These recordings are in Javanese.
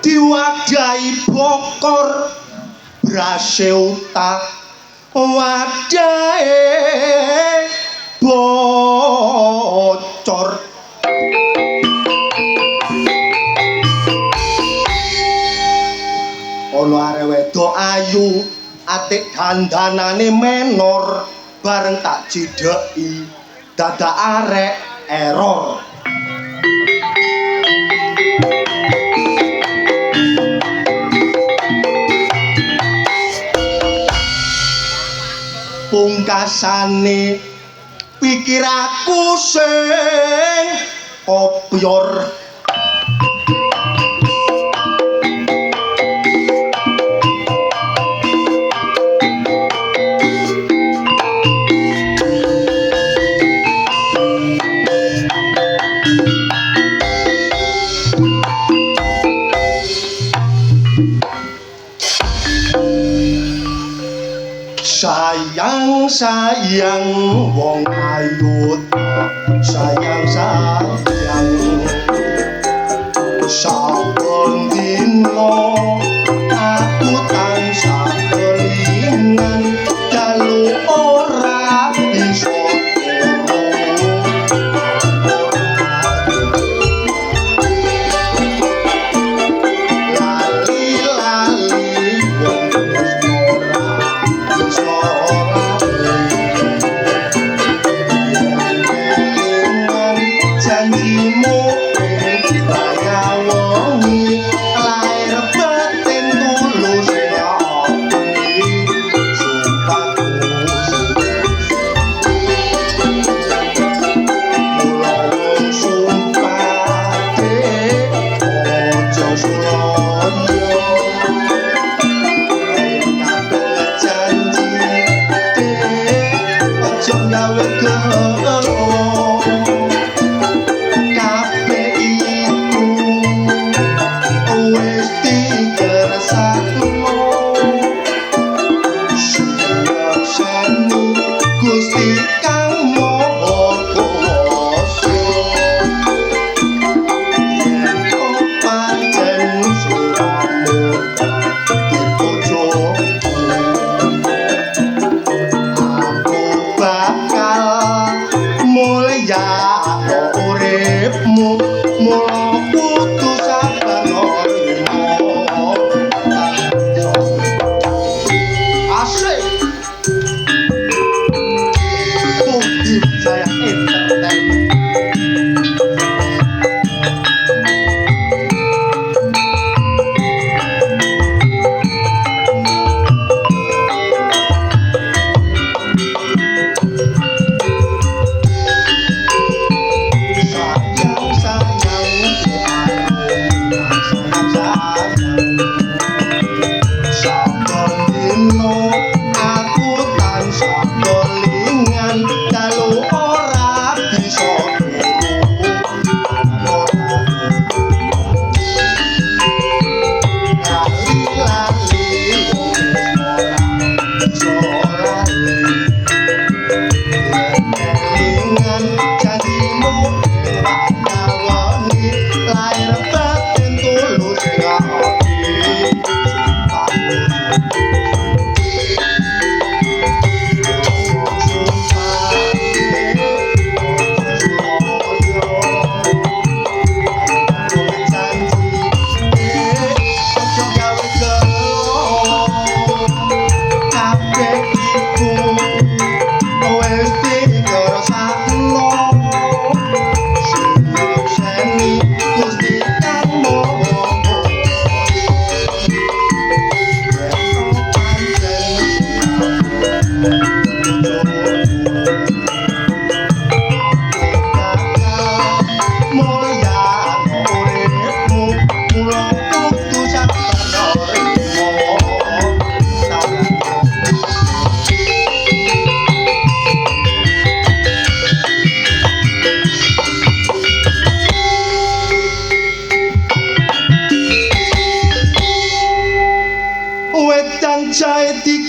diwadahi bokor brase utak wadahe bocor ana arek wedok ayu atik dandanane menor bareng tak cideki dadak arek error pungkasane pikir aku sing kopior sayang wong ayu sayang saben dino aku tansah kelingan dalu ora bisa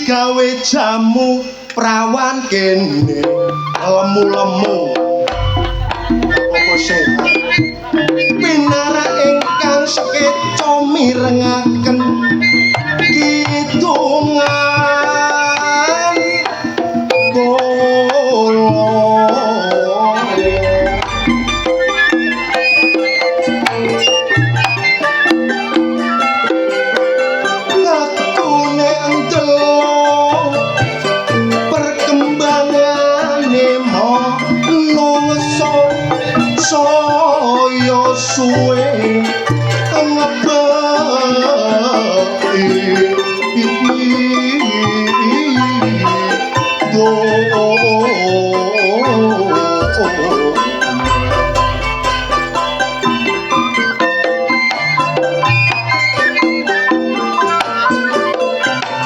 gawe jamu prawan kene lemu-lemu apa sehat pinara ingkang sekeca mirengaken kidungan kula ngatune ndelok perkembangane manungsa saya suwe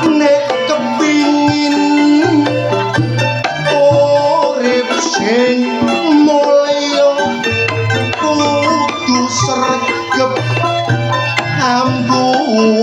nek kepingin urip sing mulya kudu sregep ambut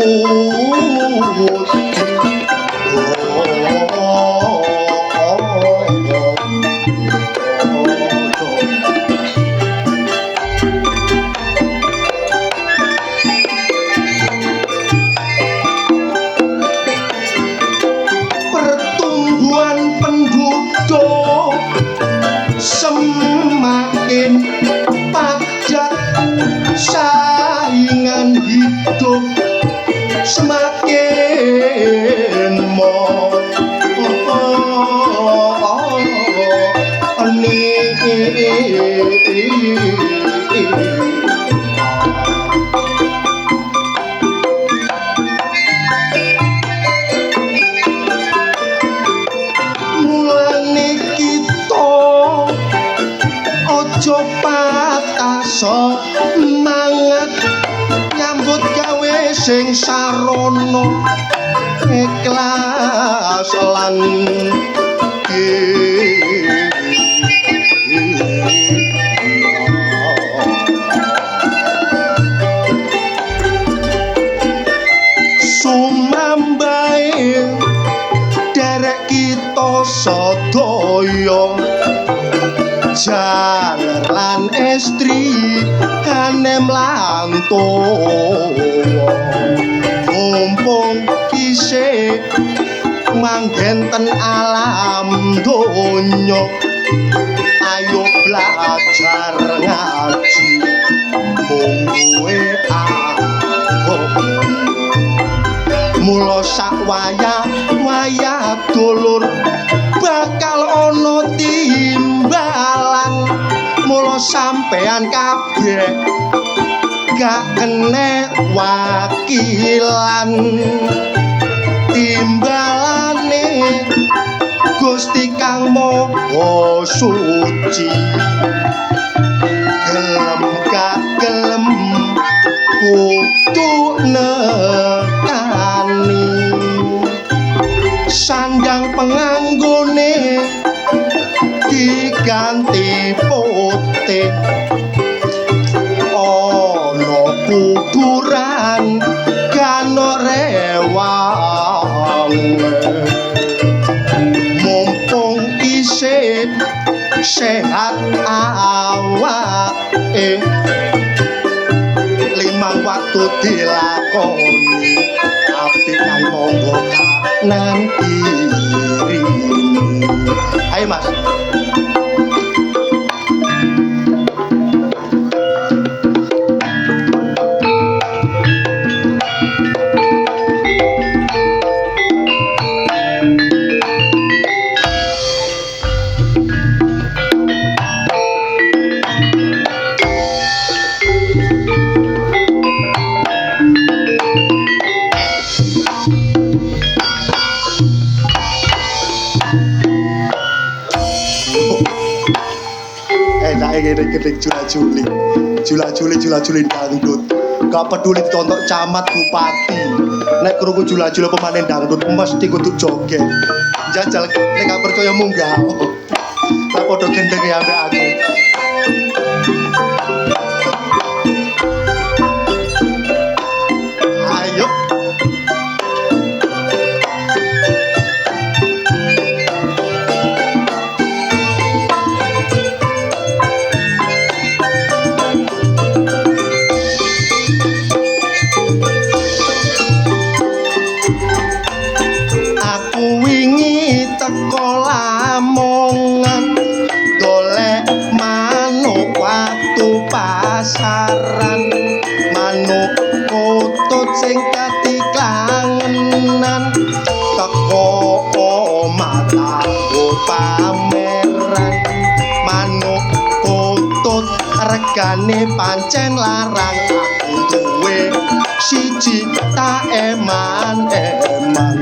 pertumbuhan penduduk semakin padat saingan hidup semakin mulane kita ojo patah semangat nyambut gawe sing sarana ikhlas lan sumambahe derek kita sedaya jaler lan estri hanem lan tuwa mumpung isih manggenten alam donya ayo belajar ngaji mung kowe mula sak wayah dulur bakal ana timbalan mula sampean kabeh gak kena wakilan timbalane Gusti Kang Maha Suci gelem gak gelem kudu nekani sandang penganggone diganti putih ana kuburan kano rewang mumpung isih sehat awake limang waktu dilakoni apik nang monggo kanan kiri ayo mas gede jula-juli dangdut gak peduli ditonton camat bupati nek krungu jula-juli pemanen dangdut mesti kudu joget jajal nek gak percaya munggah tak podo gendeng ya ambek aku ayo kutut sing dadi kangenan teko mata pameran manuk kutut regane pancen larang aku duwe siji tak eman-eman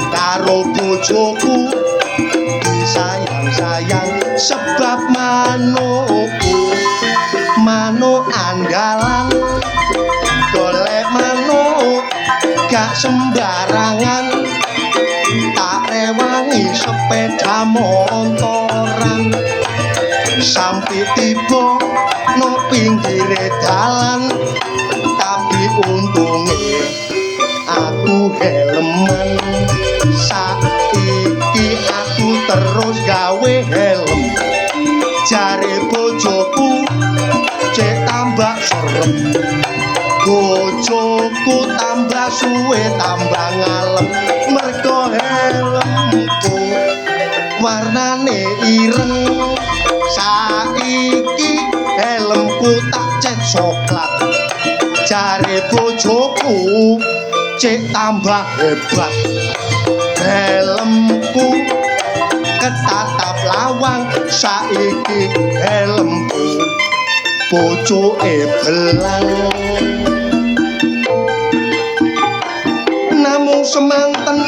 karo bojoku disayang-sayang sebab manukku manuk andalan golek manuk gak sembarangan tak rewangi sepeda motoran sampai tiba no pinggire dalan tapi untungnya aku helman saiki aku terus gawe helm jare bojoku cek tambah serem bojoku tambah suwe tambah ngalem mergo helmku warnane ireng saiki helmku tak cet coklat jare bojoku cek tambah hebat helmku ketatap lawang saiki helmku bojoke belang namung semanten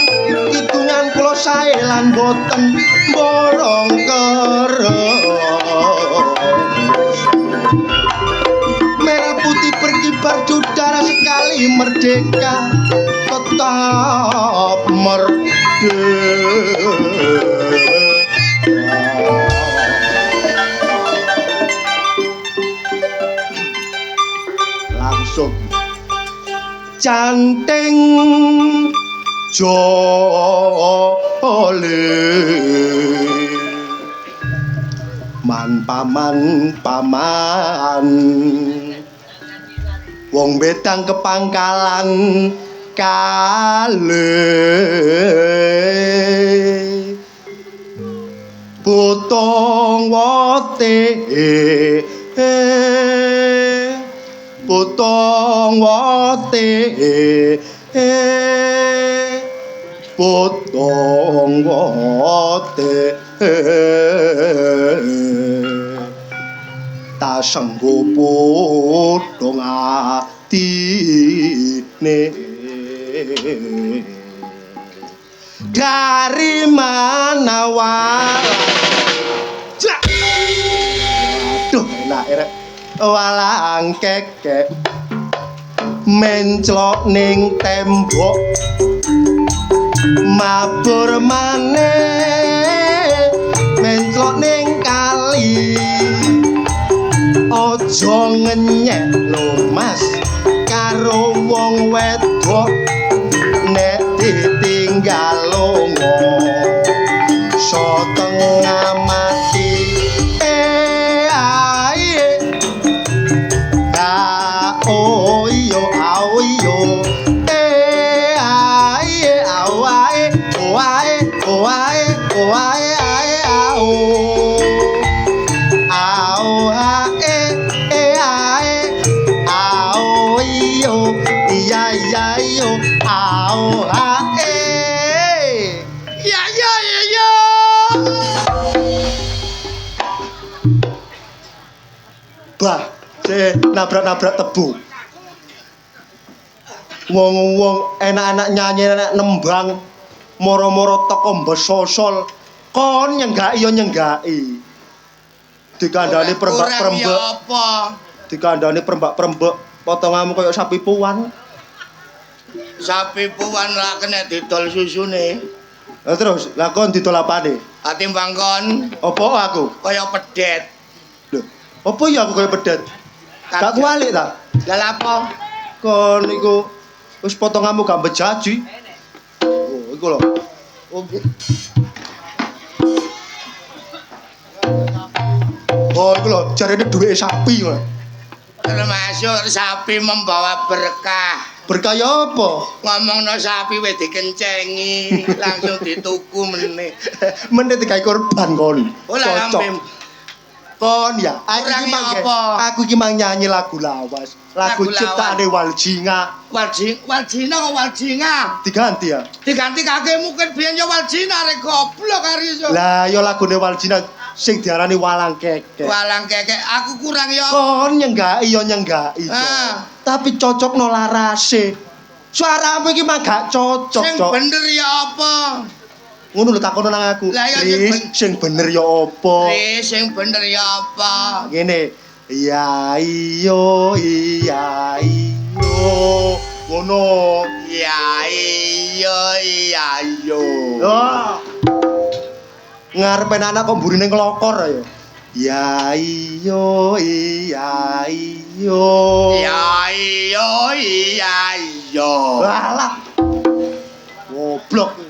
kidungan kula sae lan boten borong keros merah putih berkibar udara sekali merdeka tetap merdeka langsung canting jole man paman wong bedang kepangkalan kale potong wote potong wote potong wote ta senggo potong atine dari mana aduh enak rek walang kekek menclok ning tembok mabur maneh menclok ning kali aja ngenyek lho Mas karo wong wedok nek ditinggal lunga so tengah mati ae oh yo ae ae bah nabrak-nabrak tebu wong-wong enak-enak nyanyi enak nembang moro-moro teko mbesosol kon nyenggaki yo nyenggaki dikandani perembak-perembek dikandani perembak-perembek potonganmu kaya sapi puan lah kena didol susune terus lah kon didol apane atimbang kon opo aku kaya pedet lho opo ya aku kaya pedet gak kualik ta lah apa kon iku wis potonganmu gak bejaji oh iku lho oh iku lho jarene duweke sapi lho termasuk sapi membawa berkah berkah ya apa ngomongno sapi wis dikencengi langsung dituku meneh meneh digawe korban kon cocok Kon ya, aku iki mang nyanyi lagu lawas. Lagu ciptaane Waljina. Waljina kok Waljina? Diganti ya. Diganti kakek mungkin biyen ya Waljina rek goblok kari iso. Lah ya lagune Waljina sing diarani Walang Kekek. Walang Kekek aku kurang ya. Kon nyenggaki ya nyenggaki. Tapi cocokno larase. Suaramu iki mah gak cocok, Cok. Sing bener ya apa? Ngono lho takono nang aku. Wis sing bener ya apa? Wis sing bener ya apa? Ngene. Iya iyo. Ngono. Iya iyo. Oh. Ngarepe anak kok mburine nglokor ya. Ya iyo. Ya iyo. Alah. Goblok.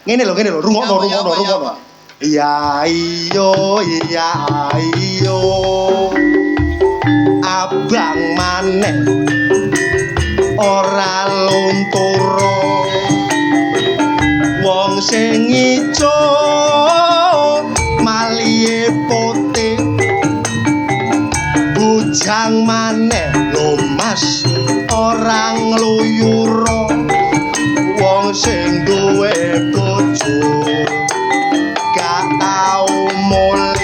Ngene lho, rungokno. Iya iyo. Abang maneh ora lunturo. Wong sing ijo malihe putih. Bujang maneh lho Mas ora ngluyuro. Wong sing duwe bojo gak tau mule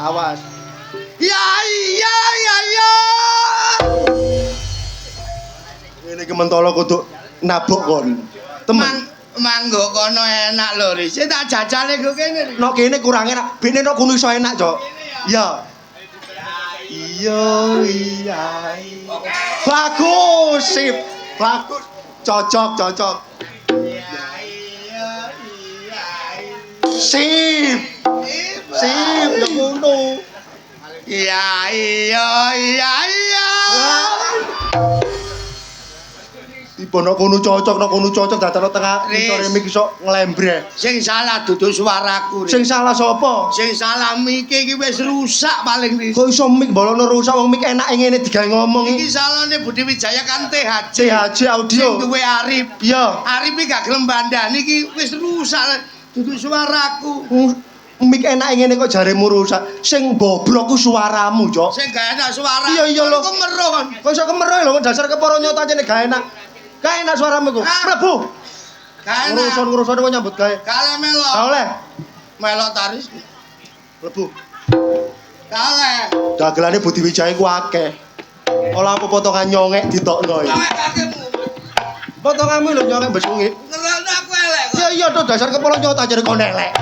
awas. Ya. Ngene iki mentolo kudu nabok kon. Temen. Manggo kono enak lho, Ris. Tak jajale kok kene. Nok kene kurang enak. Bene nok kono iso enak, Cok. Iya. Iya. Bagus, sip. Bagus. Cocok. Sip, ya ngono. Iya. Tiba nok kono cocok dadane tengah sore mik iso nglembre. Sing salah dudu suaraku. Sing salah sapa? Sing salah mike iki wis rusak paling Ris. Kok iso mik bolono rusak wong mik enak ngene digawe ngomong iki. Iki salahne Budi Wijaya kan THC. THC audio. Sing duwe Arif. Iya. Arif iki gak gelem bandani iki wis rusak dudu suaraku. Mik enak ngene kok jaremu rusak. Sing bobrok ku suaramu, Cok. Sing gak enak suara. Iya lho. Kok meruh kon. Kok iso kemeruh lho dasar keporo nyota jane gak enak. Gak enak suaramu ku. Mlebu. Gak enak. Urusan kok nyambut gawe. Kale melok. Gak oleh. Melok taris. Mlebu. Kale. Dagelane Budi Wijaya ku akeh. Olah apa potongan nyongek ditokno ya. Nyongek kakekmu. Potonganmu lho nyongek besungi. Ngerana aku elek kok. Iya to dasar kepala nyota jare kon elek.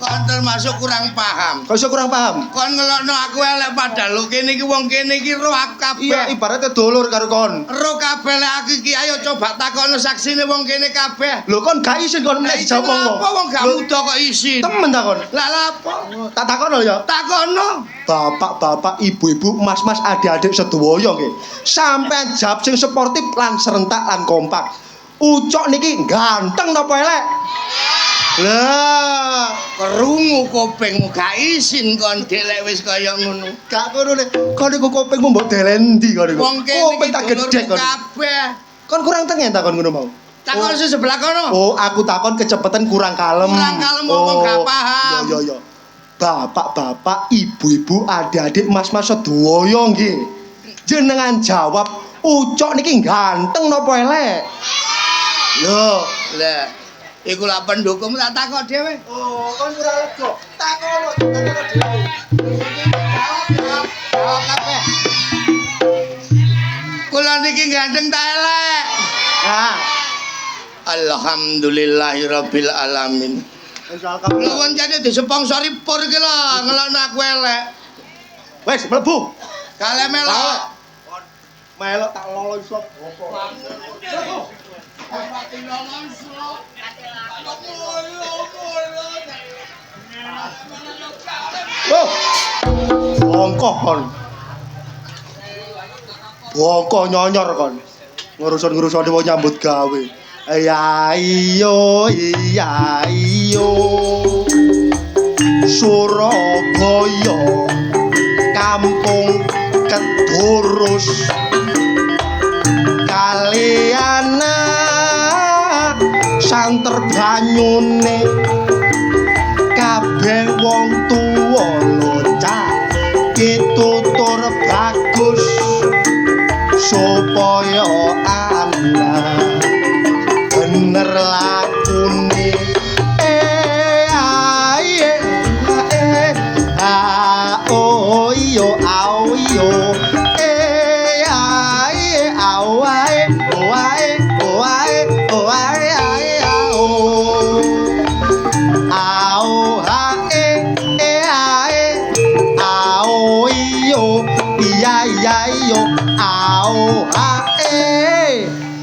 Kon termasuk kurang paham. Kok iso kurang paham? Kon ngelokno aku elek padahal lho kene iki wong kene iki ro aku kabeh. Iya ibaratnya dulur karo kon. Ro kabeh lek aku iki ayo coba takokno saksine wong kene kabeh. Lho kon gak isin kon meneh dijawab wong. Apa wong gak muda kok isin? Temen takon. Lah apa? Tak takono ya. Takono. Bapak-bapak, ibu-ibu, mas-mas, adik-adik sedaya nggih. Sampeyan jawab sing sportif lan serentak lan kompak. Ucok niki ganteng napa elek? Lah, krungu kupingmu gak isin kon delek wis kaya ngono. Gak ngono nek kon iku kupingmu mbok delendi kon iku. Wong kene kuping tak gedhek kon. Kabeh. Kon kurang tengen takon ngono mau. Takon sing sebelah kono. Oh, aku takon kecepatan kurang kalem. Kurang kalem wong gak paham. Yo. Bapak-bapak, ibu-ibu, adik-adik, mas-mas sedaya nggih. Jenengan jawab, ucok niki ganteng napa elek? Lho, lah iku lak pendukung tak takok dhewe. Oh, kon ora lega. Takono dhewe. Jawab kabeh. Kula niki ganteng ta elek? Nah, alhamdulillahirabbil alamin. Lawan jane disponsori pur iki lho, ngelokno aku elek. Wes mlebu. Kale melok. Melok tak lolo iso opo. Oh. Ongkoh kon. boko nyonyor kon. Nguruson-nguruson wong nyambut gawe. Iya iyo Surabaya kampung Kedurus kaliana santer banyune kabeh wong tuwa loncat ditutur bagus supaya anak bener lakune oh iyo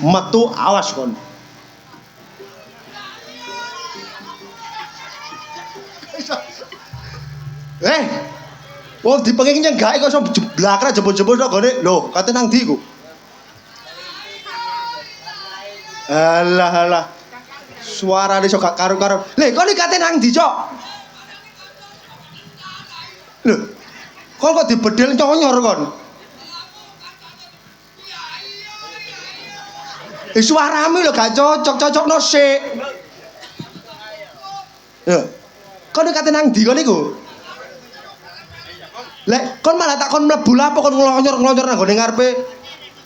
metu awas kon. Wong dipengen nyenggake kok iso jeblakra jebul-jebul tok gone. Lho, kate nang ndi ku? Alah. Suarane iso gak karo-karo. Lho, kok kate nang ndi, Cok? Lho. Kok dibedel nyonyor kon? Suaramu lho gak cocok-cocokno sik. Lho. Kok kate nang ndi kon iku? Lek kon malah tak kon mlebu lapo kon nglonyor-nglonyor nang gone ngarepe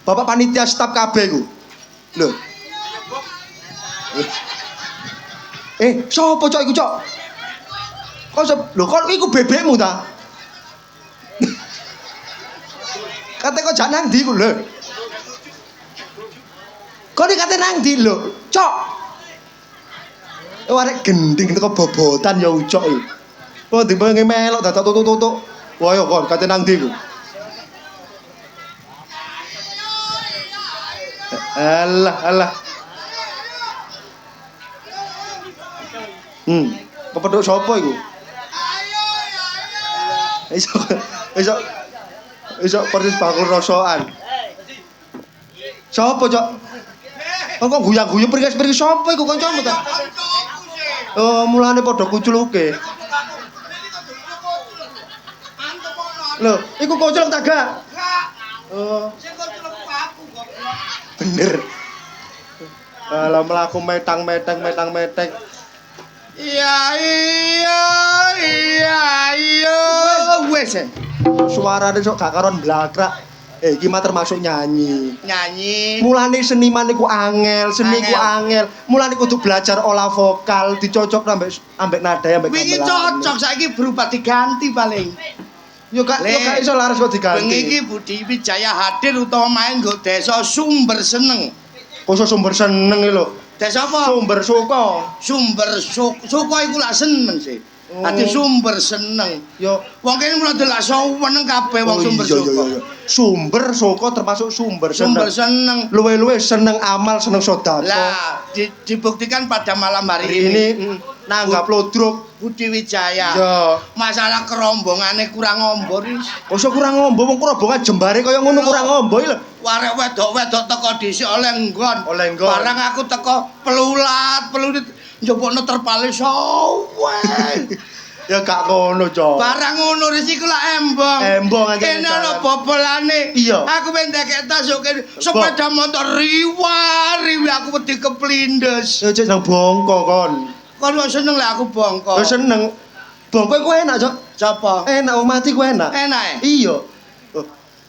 Bapak panitia staf kabeh iku. Lho. Sopo Cok iku, Cok? Lho kon iku bebekmu ta? Kate kok jak nang ndi ku lho? Kok kate nang ndi lho, Cok? Arek gending teko bobotan ya ucok iki. Kok dipengen melok dadak tutuk-tutuk. Wah yo kon kate nang ndi ku? Alah. Kepethuk sapa iku? Iso persis bakul rosokan. Sapa, Cok? Kok guyang-guyu pergi sapa iku kancamu ta? Oh, mulane padha kuculuke. Lho, iku kuculuk ta gak? Oh. Sing kuculuk aku goblok. Bener. Alah mlaku metang-meteng. Iya. Wes. Suarane sok gak karon blakrak. Iki mah termasuk nyanyi. Mulane seniman iku angel, seni iku angel. Mulane kudu belajar olah vokal, dicocok ambek nada ambek gamelan. Wingi cocok, saiki berubah diganti paling. Yo gak iso laras kok diganti. Wingi iki Budi Wijaya hadir utawa main nggo desa Sumber Seneng. Kok sumber seneng iki lho. Desa apa? Sumber suka. Suka iku lak seneng sih. Ati Sumber Seneng. Yo wong kene mulai delak seneng kabeh wong Sumber Suka. Sumber suka termasuk sumber seneng. Luwe-luwe seneng amal, seneng sedekah. Lah, dibuktikan pada malam hari ini nanggap lodruk Budi Wijaya. Yo. Masalah kerombongane kurang ngombo wis. Kok kurang ngombo wong kerombongan jembare kaya ngono kurang ngombo iki lho. Warek wedok-wedok teko dhisik oleh nggon. Barang aku teko pelulat njupukno terpale sowen. Ya gak ngono, Cok. Barang ngono risiku lak embong. Kene ana bobolane. Iya. Aku mendek tas yo sepeda motor riwi aku wedi keplindes. Ya cek nang bongko kon. Kon kok seneng lek aku bongko. Ya seneng. Bongko iku enak, Cok. Sapa? Enak mati ku enak. Enak. Iya.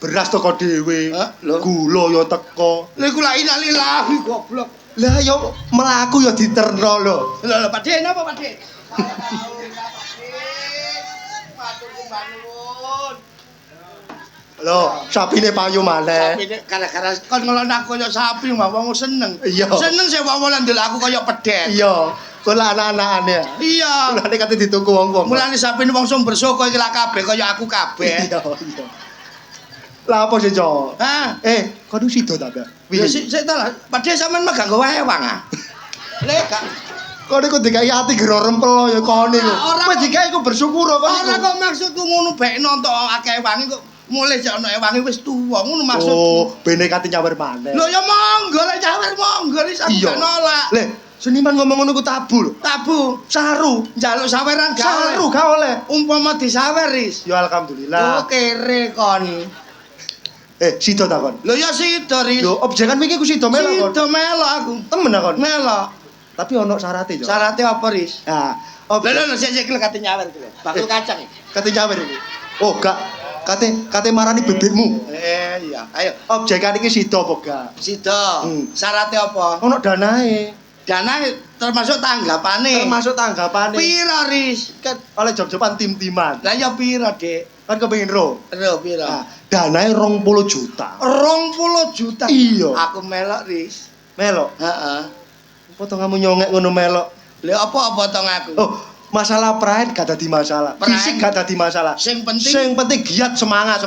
Beras teko dhewe. Gula yo teko. Lha iku lak innalillahi goblok. Lah yo mlaku yo diterno lho. Lho Pak Dik napa Pak Dik? Lho, sapine payu maneh. Sapine gara-gara kon ngelon aku kaya sapi wong seneng. Iya. Seneng sih wong ndelok aku kaya pedet. Iya. Kok anak-anakane. Iya. Mulane kate dituku wong-wong. Mulane sapine wong Sumber Suka iki lak kabeh kaya aku kabeh. Iya. Lah apa sih, Cok? Hah? Kono sida ta, Mbak? Ya sik ta lah. Padahal sampean mah gak nggawa ewang ah. Lek gak kono iku dikai ati gero rempel ya kono iku. Wis dikai iku bersyukur kok. Ora kok maksudku ngono bae nonton akeh wangi kok mulih jek ana ewange wis tuwa ngono maksudku. Oh, bene kate nyawer maneh. Lho ya monggo lek nyawer monggo wis aku Iya. gak nolak. Le, seniman ngomong ngono ku tabu lho. Tabu, Saru. njaluk saweran gak oleh. Saru gak oleh. Umpama disawer Ris. Ya alhamdulillah. Oh kere kon. Sida ta kon? Lho ya sida Ris. Lho, objekan wingi ku sida melok kon. Sida melok aku. Temen ta kon? Melok. Tapi ono syaraté, Cok. Syaratnya apa Ris? Nah, Lho sik kate nyawer iki lho. Bakul kacang iki. kate nyawer iki. Oh, gak. Kate marani bebekmu. Iya, ayo. Objekan iki sida apa gak? Sida. Syaratnya apa? Ono danae. Dana termasuk tanggapane. Termasuk tanggapane. Piro Ris? Kan oleh job-joban tim-timan. Lah ya piro, Dik? Kan kepengin ro. Ro piro? Nah, danae 20 juta. 20 juta. Iya. Aku melok Ris. Melok. Heeh. Potonganmu nyongek ngono melok. Lha apa potong aku? Oh, masalah pride gak dadi masalah. Pride. Fisik gak dadi masalah. Sing Sing penting giat semangat.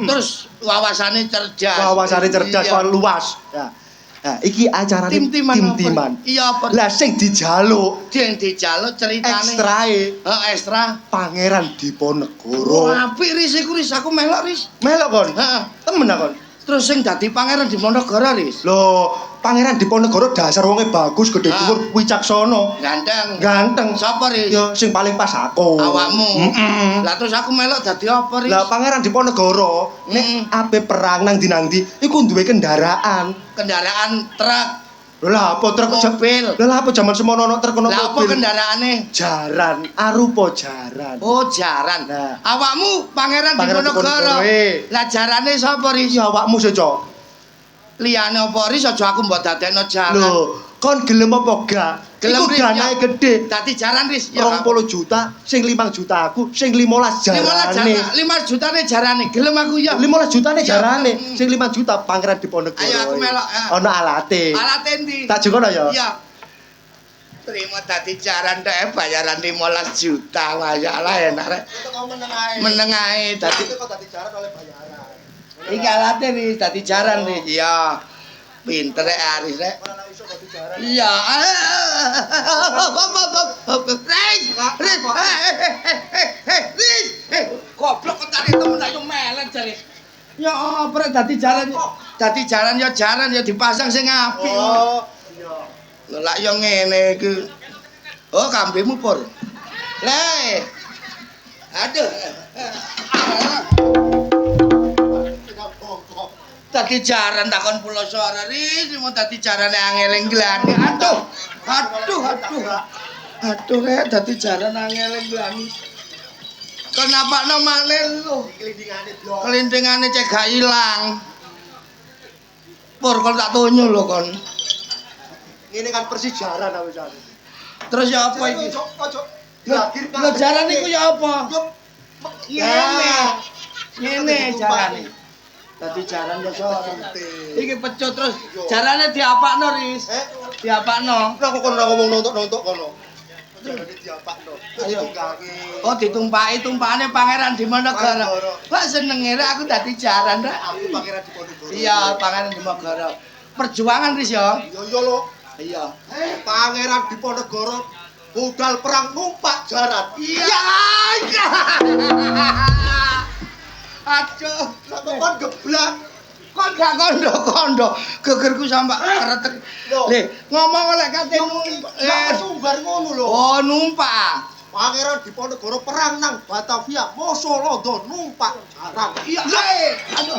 terus wawasane cerdas. Wawasane cerdas, Iya. luas. Ya. Nah, iki acarane Tim-timan. tim-timan. Iya apa? Lah sing dijaluk Yang dijaluk ceritane. ekstrae Ekstra. Pangeran Diponegoro. Oh, apik Ris iku Ris, aku melok Ris. Melok kon. Heeh. Temen ta kon. Terus sing dadi pangeran di Monogoro Ris. Lho, Pangeran Diponegoro dasar wonge bagus, gede Ah. dhuwur, wicaksana. Ganteng. Ganteng. Sapa Ris? Ya sing paling pas aku. Awakmu. Heeh. Lah terus aku melok dadi apa Ris? Lah Pangeran Diponegoro nek ape perang nang ndi iku duwe kendaraan. Kendaraan truk, Lho lah apa truk mobil. Lho lah apa jaman semono ono truk ono Lah apa mobil. kendaraane? Jaran, arupa jaran. Oh, jaran. Nah. Awakmu pangeran di Pangeran Monogoro. Diponegoro. Lah jarane sapa Ris? Ya awakmu sih, Cok. Liyane apa Ris aja aku mbok dadekno jaran. Lho, kon gelem apa gak? Gelem, Iku Ris, danae ya. gede. Dadi jaran Ris. 20 juta, sing 5 juta aku, sing 15 jarane. 5 jutane jarane. Gelem aku ya. 15 jutane Ya. jarane, sing 5 juta Pangeran Diponegoro. Ayo aku melok. Ono alate. Alat endi? Tak jokono ya. Iya. Terima dadi jaran tek bayaran 15 juta. Masalah enak rek. Meneng ae dadi kok dadi jaran oleh bayaran. iki alate nih dadi jaran nih. Iya. Pinter rek Aris rek. Ora iso dadi jaran. Iya. Riz. Goblok kok tadi temen ayo melet jare. Ya apa rek dadi jalan. Dadi jalan ya dipasang sing apik. Oh, iya. Lho lak yo ngene iki. Oh, kambingmu pur. Le. Aduh. Dadi jaran takon pulau suara Riz, mau dadi jarane angeling glani. Aduh, rek dadi jaran angeling glani. Kenapa namane lu? Kelindingane blok. Kelintingane cek gak ilang. Pur kon tak tonyo lho kon. Ngene kan persis jaran awisane. Terus ya apa iki? Ojo. Lho jaran iku ya apa? Ngene jarane. Dadi jaran ya sono. Iki pecut terus jarane diapakno Riz. Diapakno. Lah kok kon ora ngomong nontok kono. Jarane diapakno. Ayo. Oh ditumpaki tumpakane Pangeran Diponegoro. Lah senenge rek aku dadi jaran rek. Aku Pangeran Diponegoro. Iya, Pangeran Diponegoro. Perjuangan Riz ya. Iya lho. Iya. Pangeran Diponegoro budal perang numpak jaran. Iya. Aduh, Kok kon geblak. kok gak kondo-kondo. Gegerku sampe kretek. Le, ngomong oleh katemu. Lah sumbar ngono lho. Oh, numpak. Pangeran Diponegoro perang nang Batavia, Moso Londo numpak jaran. Iya. Aduh.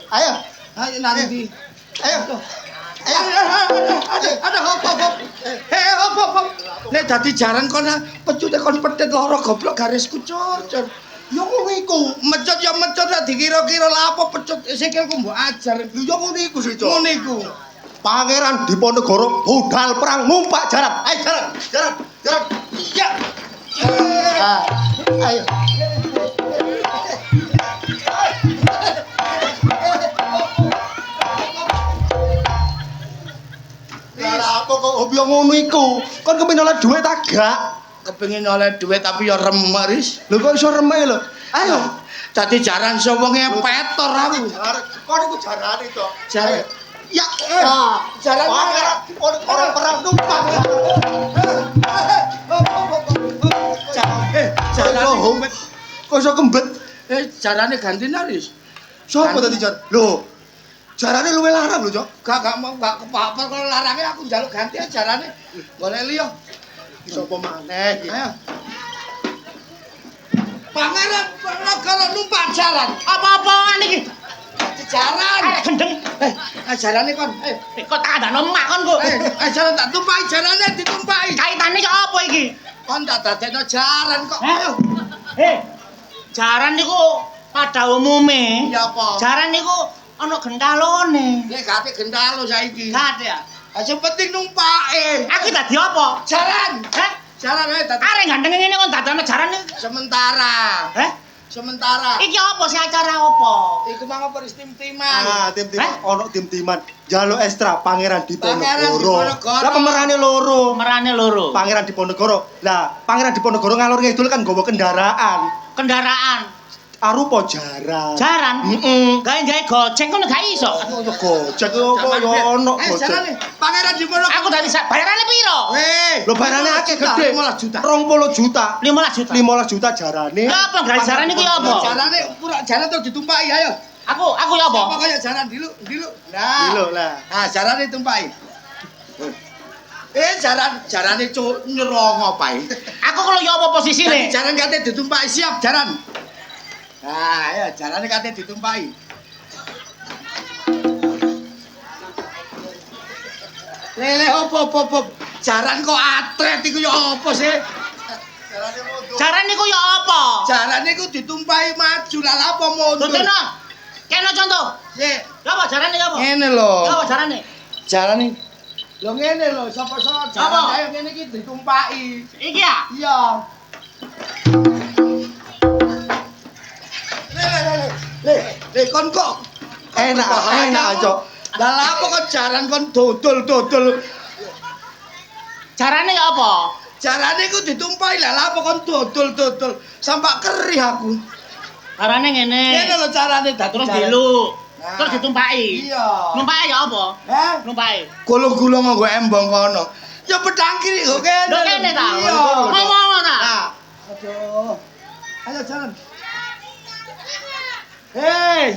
Ayo, Ayo nanti. ayo. Ada hop. Hop. Nek dadi jaran kon pecute kon petet loro goblok garisku cur. Ya ngono iku. Mecut ya mecut lah dikira-kira lah apa pecut sikilku mbok ajar. Lho ya ngono iku sih, Cok. Ngono iku. Pangeran Diponegoro budal perang numpak jaran. Ayo jaran. Ya. Ayo. Lah apa kok hobi ngono iku? Kon kepengin oleh dhuwit ta gak? Kepengin oleh duit tapi ya remek Riz. Lho kok iso remek lho? Ayo. Dadi jaran sewonge petor aku. Kon iku jarane to. Jaran. Ya, Jaran Pangeran Diponegoro perang numpak jaran kok iso kembet. jarane ganti naris. Sopo dadi jar? Lho. Jarane luwe larang lho, Cok. Gak mau gak kepapat kalau larangnya aku njaluk ganti aja jarane. Golek liya. Sopo maneh iki? Ayo. Pangeran Ponegoro numpak jaran. Apa-apaan iki? Jaran. Gendeng. Jarane kon. Kok tak ada nomak kon kok. Jaran tak tumpaki jarane ditumpaki. Kaitane ki apa iki? Kon tak dadekno jaran kok. Ayo. Jaran niku pada umume. Ya apa? Jaran niku ana gendalone. Nek gak gendalo saiki. Gak ada ya. Sing penting numpake. Aku dadi apa? Jaran. Heh? Jaran ae dadi Arek gandeng ngene kon dadane jaran iki. sementara. Sementara. Iki apa sih acara apa? Iku mang apa tim-timan. Ah, tim-timan ono tim-timan. Jaluk ekstra Pangeran Pangeran Diponegoro. Diponegoro. Lah pemerane loro. Pemerane loro. Pangeran Diponegoro. Lah, Pangeran Diponegoro ngalor ngidul kan nggawa kendaraan. Kendaraan. Arupa jaran. Jaran. Heeh. Gawe goceng kon gak iso. Ono gojek opo ya ono gojek. Jarane Pangeran Diponegoro. Aku dadi bayarane piro? Lho bayarane akeh gede. 15 juta. 20 juta. 15 juta. 15 juta jarane. Ya apa gawe jaran iki apa? Jarane pura jaran tuh ditumpaki ayo. Aku ya apa? Apa kaya jaran dilu. Nah. Lho lah. Nah, jarane tumpaki. Jarane cuk nyerong opae. Aku kalau ya apa posisine? Jaran kate ditumpaki siap jaran. Nah, ya jarane kate ditumpaki. Lele opo. Jaran kok atret iku ya apa sih? Jarane mundur. Jaran niku ya apa? Jarane iku ditumpaki maju lah apa mundur. Tutuna. Kena contoh. Sik, Ya apa jarane ya apa? ngene lho. Ya apa jarane? Jarane lho ngene lho, sapa-sapa jaran Apa? ayo ngene iki ditumpaki. Iki ya. Iya. Le, kon kok Enak, Cok. Lah lha apa kok jaran kon dodol. Jarane ya apa? Jarane iku ditumpaki lah lha apa kon dodol. Sampak kerih aku. Jarane ngene. Ngene lho carane dadi Terus jaran. dilu. Nah. Terus ditumpaki. Iya. Numpaki ya apa? Heh? Numpaki. Gulung-gulung nggo embong kono. Ya pedang kiri kok kene. Lho kene ta? Iya. Ngomong ta? Nah. Aduh. Ayo jalan. Hei.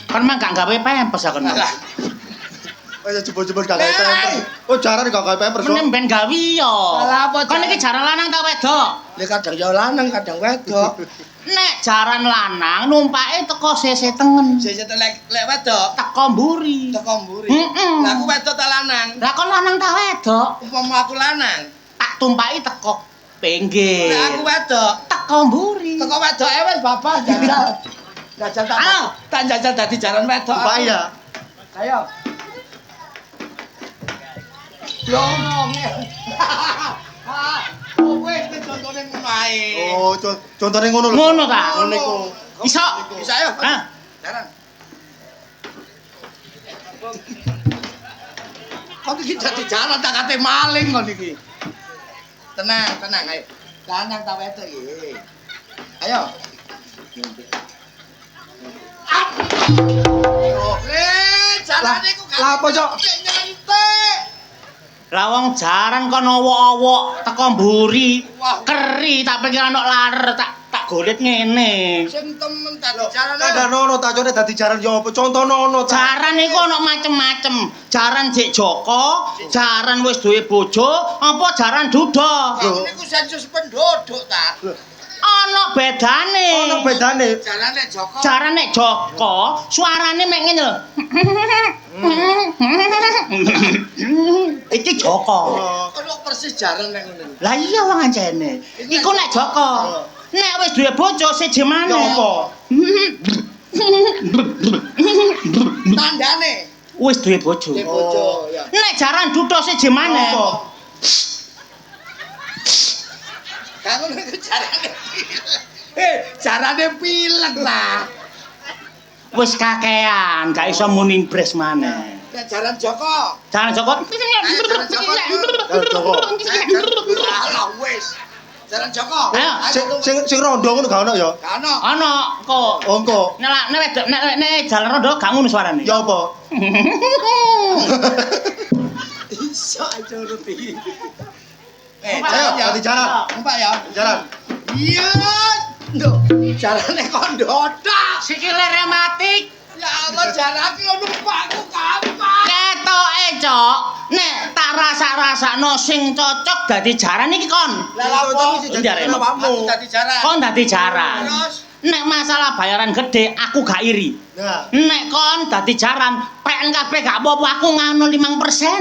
Kan mah gak gawe pempes aku. Ayo jebul-jebul gak gawe pempers. Oh, jarane gak gawe pempers. Menem ben gawe ya. Lah apa Kon iki jaran lanang ta wedok? Lek kadang ya lanang, kadang wedok. Nek jaran lanang numpake teko sese tengen. Sesuk lek wedok Teko mburi. teko mburi. Heeh. Lah aku wedok ta lanang. Lah kon lanang ta wedok? Umpama aku lanang, Tak tumpaki teko pinggir. lek aku wedok Teko mburi. teko wedoke wis babah jajal. Jajal tak. Ayo. Tak jajal dadi jaran wedok. aku. Bahaya. Ayo. Yo ngomong. Oh, wis contone ngono ae. Oh, contone ngono lho. Ngono ta? Ngono iku. Iso. Bisa ayo. Hah? Jaran. Kok iki dadi jalan tak kate maling kon iki. Tenang ayo. Lanang ta wedok iki. Ayo. Jalane ku Lah apa, Cok? nyentek. Lah wong jaran kon owok-owok teko mburi. Wah. Keri tak pikir ana larer tak golet ngene. Sing temen tadi jalan. Kadang ono tacone dadi jaran ya apa? Contono ono ta. Jaran iku ana macem-macem. Jaran Jek Joko, jaran wis duwe bojo, apa jaran duda. Lho niku sensus penduduk ta. Ana bedane. Ono bedane. Jalane Joko. Jaran nek Joko, suarane mek ngene lho. Iki Joko. Ono persis jaran nek ngono. Lah iya wong anjene. Iku nek Joko. Nek wis duwe bojo siji maneh. Ya apa? Tandane Wis duwe bojo. di bojo ya. Nek jaran duda siji maneh. Apa? Kamu niku jarane. Jarane pilek lah. Wis kakean, gak iso muni bres maneh. Nek jaran Joko. Jaran Joko. Alah wis. Jaran Joko. Ayo. Sing rondo ngono gak ono ya? Kano. Ana kok. Oh, engko. Nek wedok nek jalan rondo gak ngono suarane. Ya apa? Iso aja ruti. Ayo, dadi jaran. Numpak ya. Jaran. Iya. Nduk, jarane kok ndodak. Sikile rematik. Ya Allah, jarane yo numpakku kapan? Ketoke, Cok. Nek tak rasa-rasakno sing cocok dadi jaran iki kon. Lah lapo Endi arek? Aku dadi jaran. Kon dadi jaran. Terus Nek masalah bayaran gede aku gak iri. Nah, Nek kon dadi jaran, PN kabeh gak apa-apa aku ngano 5%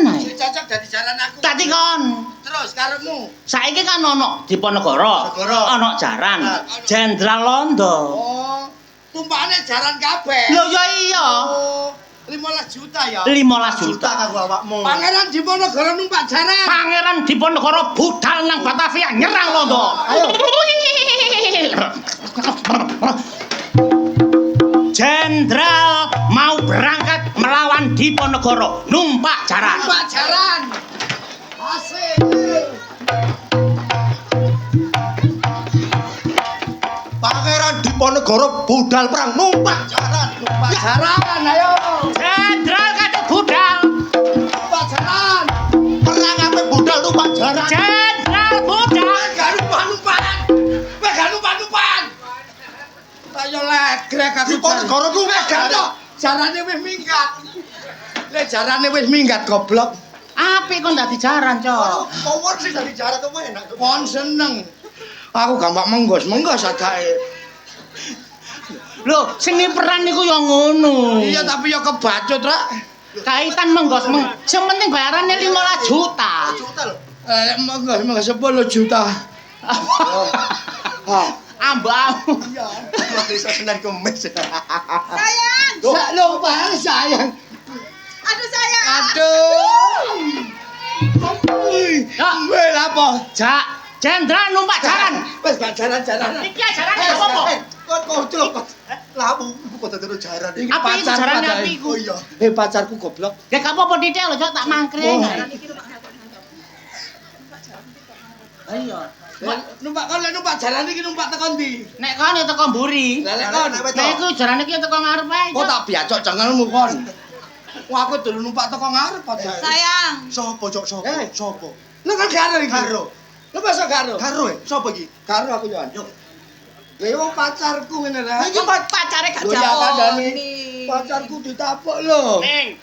ae. sing cocok dadi jaran aku. Dadi kon. Terus karepmu. Saiki kan ono Diponegoro, Diponegoro. ono jaran, Nah. Jenderal Londo. Oh, tumpakane jaran kabeh. Lho ya iya. Oh, 15 juta ya. 15 juta juta. kanggo awakmu. Pangeran Diponegoro numpak jaran. Pangeran Diponegoro budal nang Batavia nyerang Londo. Ayo. Jenderal mau berangkat melawan Diponegoro, numpak jaran. Numpak jaran. Asik. Pangeran Diponegoro budal perang numpak jaran. Numpak jaran, ayo. Jenderal kate budal. Numpak jaran. Perang ape budal numpak jaran. Jenderal budal. Gak numpak-numpan. Gak numpak-numpan. Ayo legrek aku. Diponegoro ku gak ono. Jarane wis minggat. Lek jarane wis minggat goblok. Apik kon dadi jaran, Cok. Power sih dari jaran tuh enak. Kon seneng. Aku gampang menggos adake. Lho, sing peran niku ya ngono. Iya tapi ya kebacut, Rak. Kaitan menggos sing penting bayarannya 15 juta. Juta loh. Menggos 10 juta. Oh. Ambau. Iya. Lagi Senin Kemis. Sayang, Sak lo bang sayang. aduh sayang. Aduh. Ya. Weh apa? Jenderal numpak jaran. Wes gak jalan-jalan. Iki jarane apa kok? Kok kocok kok. Lah aku kok dadi jaran iki. Apa itu jarane api Oh iku? iya. Pacarku goblok. Ya gak apa-apa titik lho, Cok, tak mangkring. Ayo. Numpak kon lek numpak jalan iki numpak tekan ndi? Nek kon ya teko mburi. Lah lek kon Nek iku jarane iki teko ngarep ae. kok tak biacok cengelmu kon. Wah aku dulu numpak teko ngarep padha. Sayang, Sopo cok sopo? Eh. Sopo? Lu kan karo iki. Karo. Lu masa karo? Karo sopo iki? Karo aku yo. Yo. Ya wong pacarku ngene ra. iki pacare gak Lho, ya kandhane. diakoni. Pacarku ditapuk lho. Ning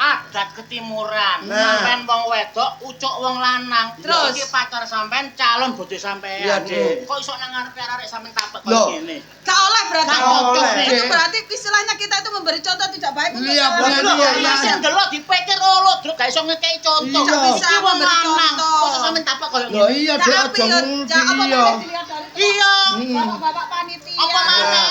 adat ketimuran, Nah. sampean wong wedok, ucuk wong lanang. Terus? Iki pacar sampean, calon bojo sampean. Iya, Dik. Kok iso nang ngarepe arek sampean tapek Loh. koyo ngene? Gak oleh berarti. Gak oleh. Itu berarti istilahnya kita itu memberi contoh tidak baik untuk Iya, orang bener, lain. iya, iya. Sing delok dipikir olo, Druk, gak iso ngekeki contoh. Iya. Bisa Iki wong memberi lanang, contoh. kok sampean tapek koyo Lho ngene? iya Nah, Dek apa aja ya? ngono Ja, apa iya. boleh dilihat dari Iya. bapak-bapak panitia. Apa maneh?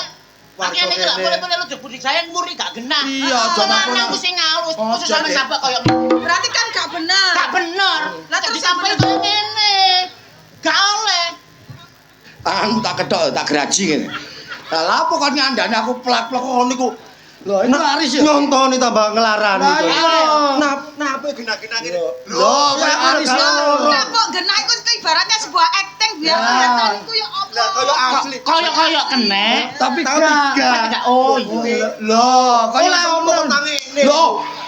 Wah, Pakaian iki gak kok boleh-boleh lu budidaya muri gak genah. Iya, Wong jangan lanang pernah. ku sing ngalus, Oh, kok sampean jadi- tapek koyo ngene? Berarti kan gak benar. Gak bener. Lah, terus ditampai yang koyo ngene. Gak oleh. Tanganmu tak kedok, tak geraji ngene. Lah lapo kon ngandani aku plak-plak kok niku. Lho ini laris ya. Nyontoni tambah ngelarani. Lah iya. Napa gena-gena ngene? Lho, kayak aris lho. Nah, kok genah itu ibaratnya sebuah acting biar Ya. kelihatan itu ya apa. Lah kaya asli. Koyo-koyo kene. Tapi Tapi gak. gak. Oh iya. Lho, kaya Oleh ngono. omong tangi ini. Lho,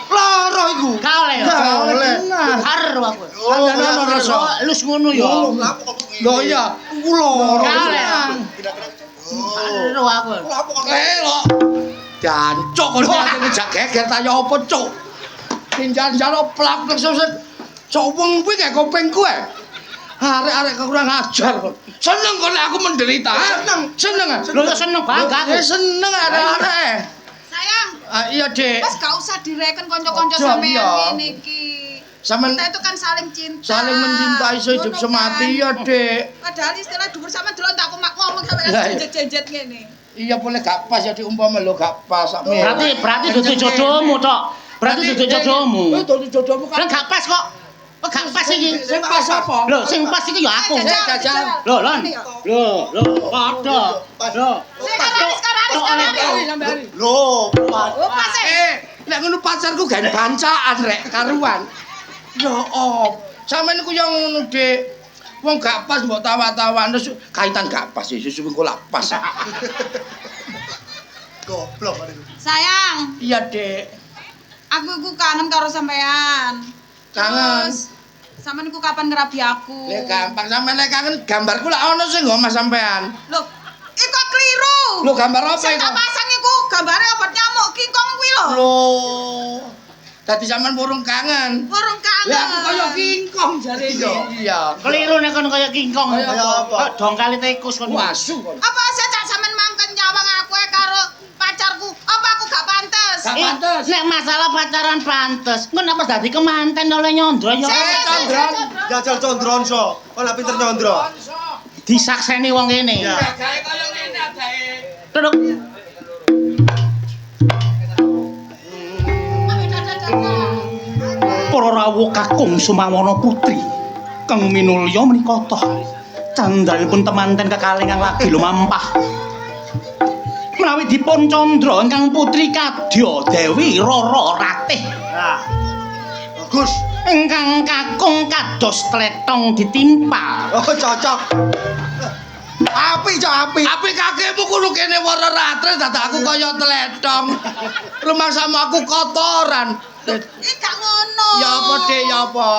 loro iku. Gak oleh ya. Gak oleh. Karo aku. Kandhane ono rasa. Oh, Lus ngono ya. Lah kok ngomong ngene? Lho iya, iku loro. Gak oleh. Kira-kira Karo aku. Lah kok ngomong Lho. Jancuk kon atine jak geger ta ya apa, Cuk? Pinjan-jan plak-plak sesuk. Cuk wong kuwi gak kupingku ae. Arek-arek kurang ajar kok. Seneng kok nek aku menderita. Seneng. Lho ya seneng banget aku. Seneng arek-arek. Sayang, Iya, Dek. Mas gak usah direken konco-konco Ojo, sampean iya. ngene iki. Sampeyan Kita itu kan saling cinta. saling mencintai sehidup Ngono semati kan. ya, Dek. Padahal istilah dhuwur sampean delok tak aku ngomong sampean Lah, iya. jenjet-jenjet ngene. Iya boleh gak pas ya diumpama lho gak pas sak merah. Berarti dudu jodohmu, Tok. Berarti dudu jodohmu. Dudu jodohmu Kan kan gak pas kok. Kok gak pas iki? sing pas apa? Lho, sing pas iki ya aku. Jajal. Lho, Lon. Lho, padha. Lho. Sekarang Sampeyan. Loh, Oh, pas Nek ngono pacarku gawe bancaan rek karuan. Ya op. Sampeyan iku yang ngono, Dik. Wong gak pas mbok tawa-tawa terus kaitan gak pas ya susu engko lak pas. goblok ada. Sayang, Iya, Dek. aku iku kangen karo sampean. Kangen. Terus, sampean iku kapan ngerabi aku? Lek gampang sampeyan lek kangen gambarku lak ono sing nggo Mas sampean. Loh, Iku keliru. Lho gambar apa Sing iku? tak pasang iku gambare obat nyamuk kingkong kuwi lho. Lho. Dadi sampean burung kangen. Warung kangen. Lah aku kaya kingkong jare yo. Iya. Keliru nek kon kaya kingkong. Kaya apa? Dongkali tikus kon. Wasu kon. Apa sejak sampean mangken nyawang aku karo pacarku? Apa aku gak pantes? Gak pantes. Nek masalah pacaran pantes, engko napa dadi kemanten oleh nyondro ya. Condron. Jajal condronso. Kok lak pinter nyondro. Disakseni wong kene. Ya. Gawe kaya ngene adae. Duduk. Para rawuh kakung Sumawana Putri kang minulya menika toh candranipun temanten kekalingan lagi lumampah menawi dipun candra ingkang putri Kadya Dewi Rara Ratih Nah. Bagus. ingkang kakung kados tletong ditimpa Oh, cocok. Api, Cok, api. Api kakekmu kudu kene wara ratres dadak aku kaya tletong. Rumah sama aku kotoran. Ih gak ngono. Ya apa, Dik? Ya apa?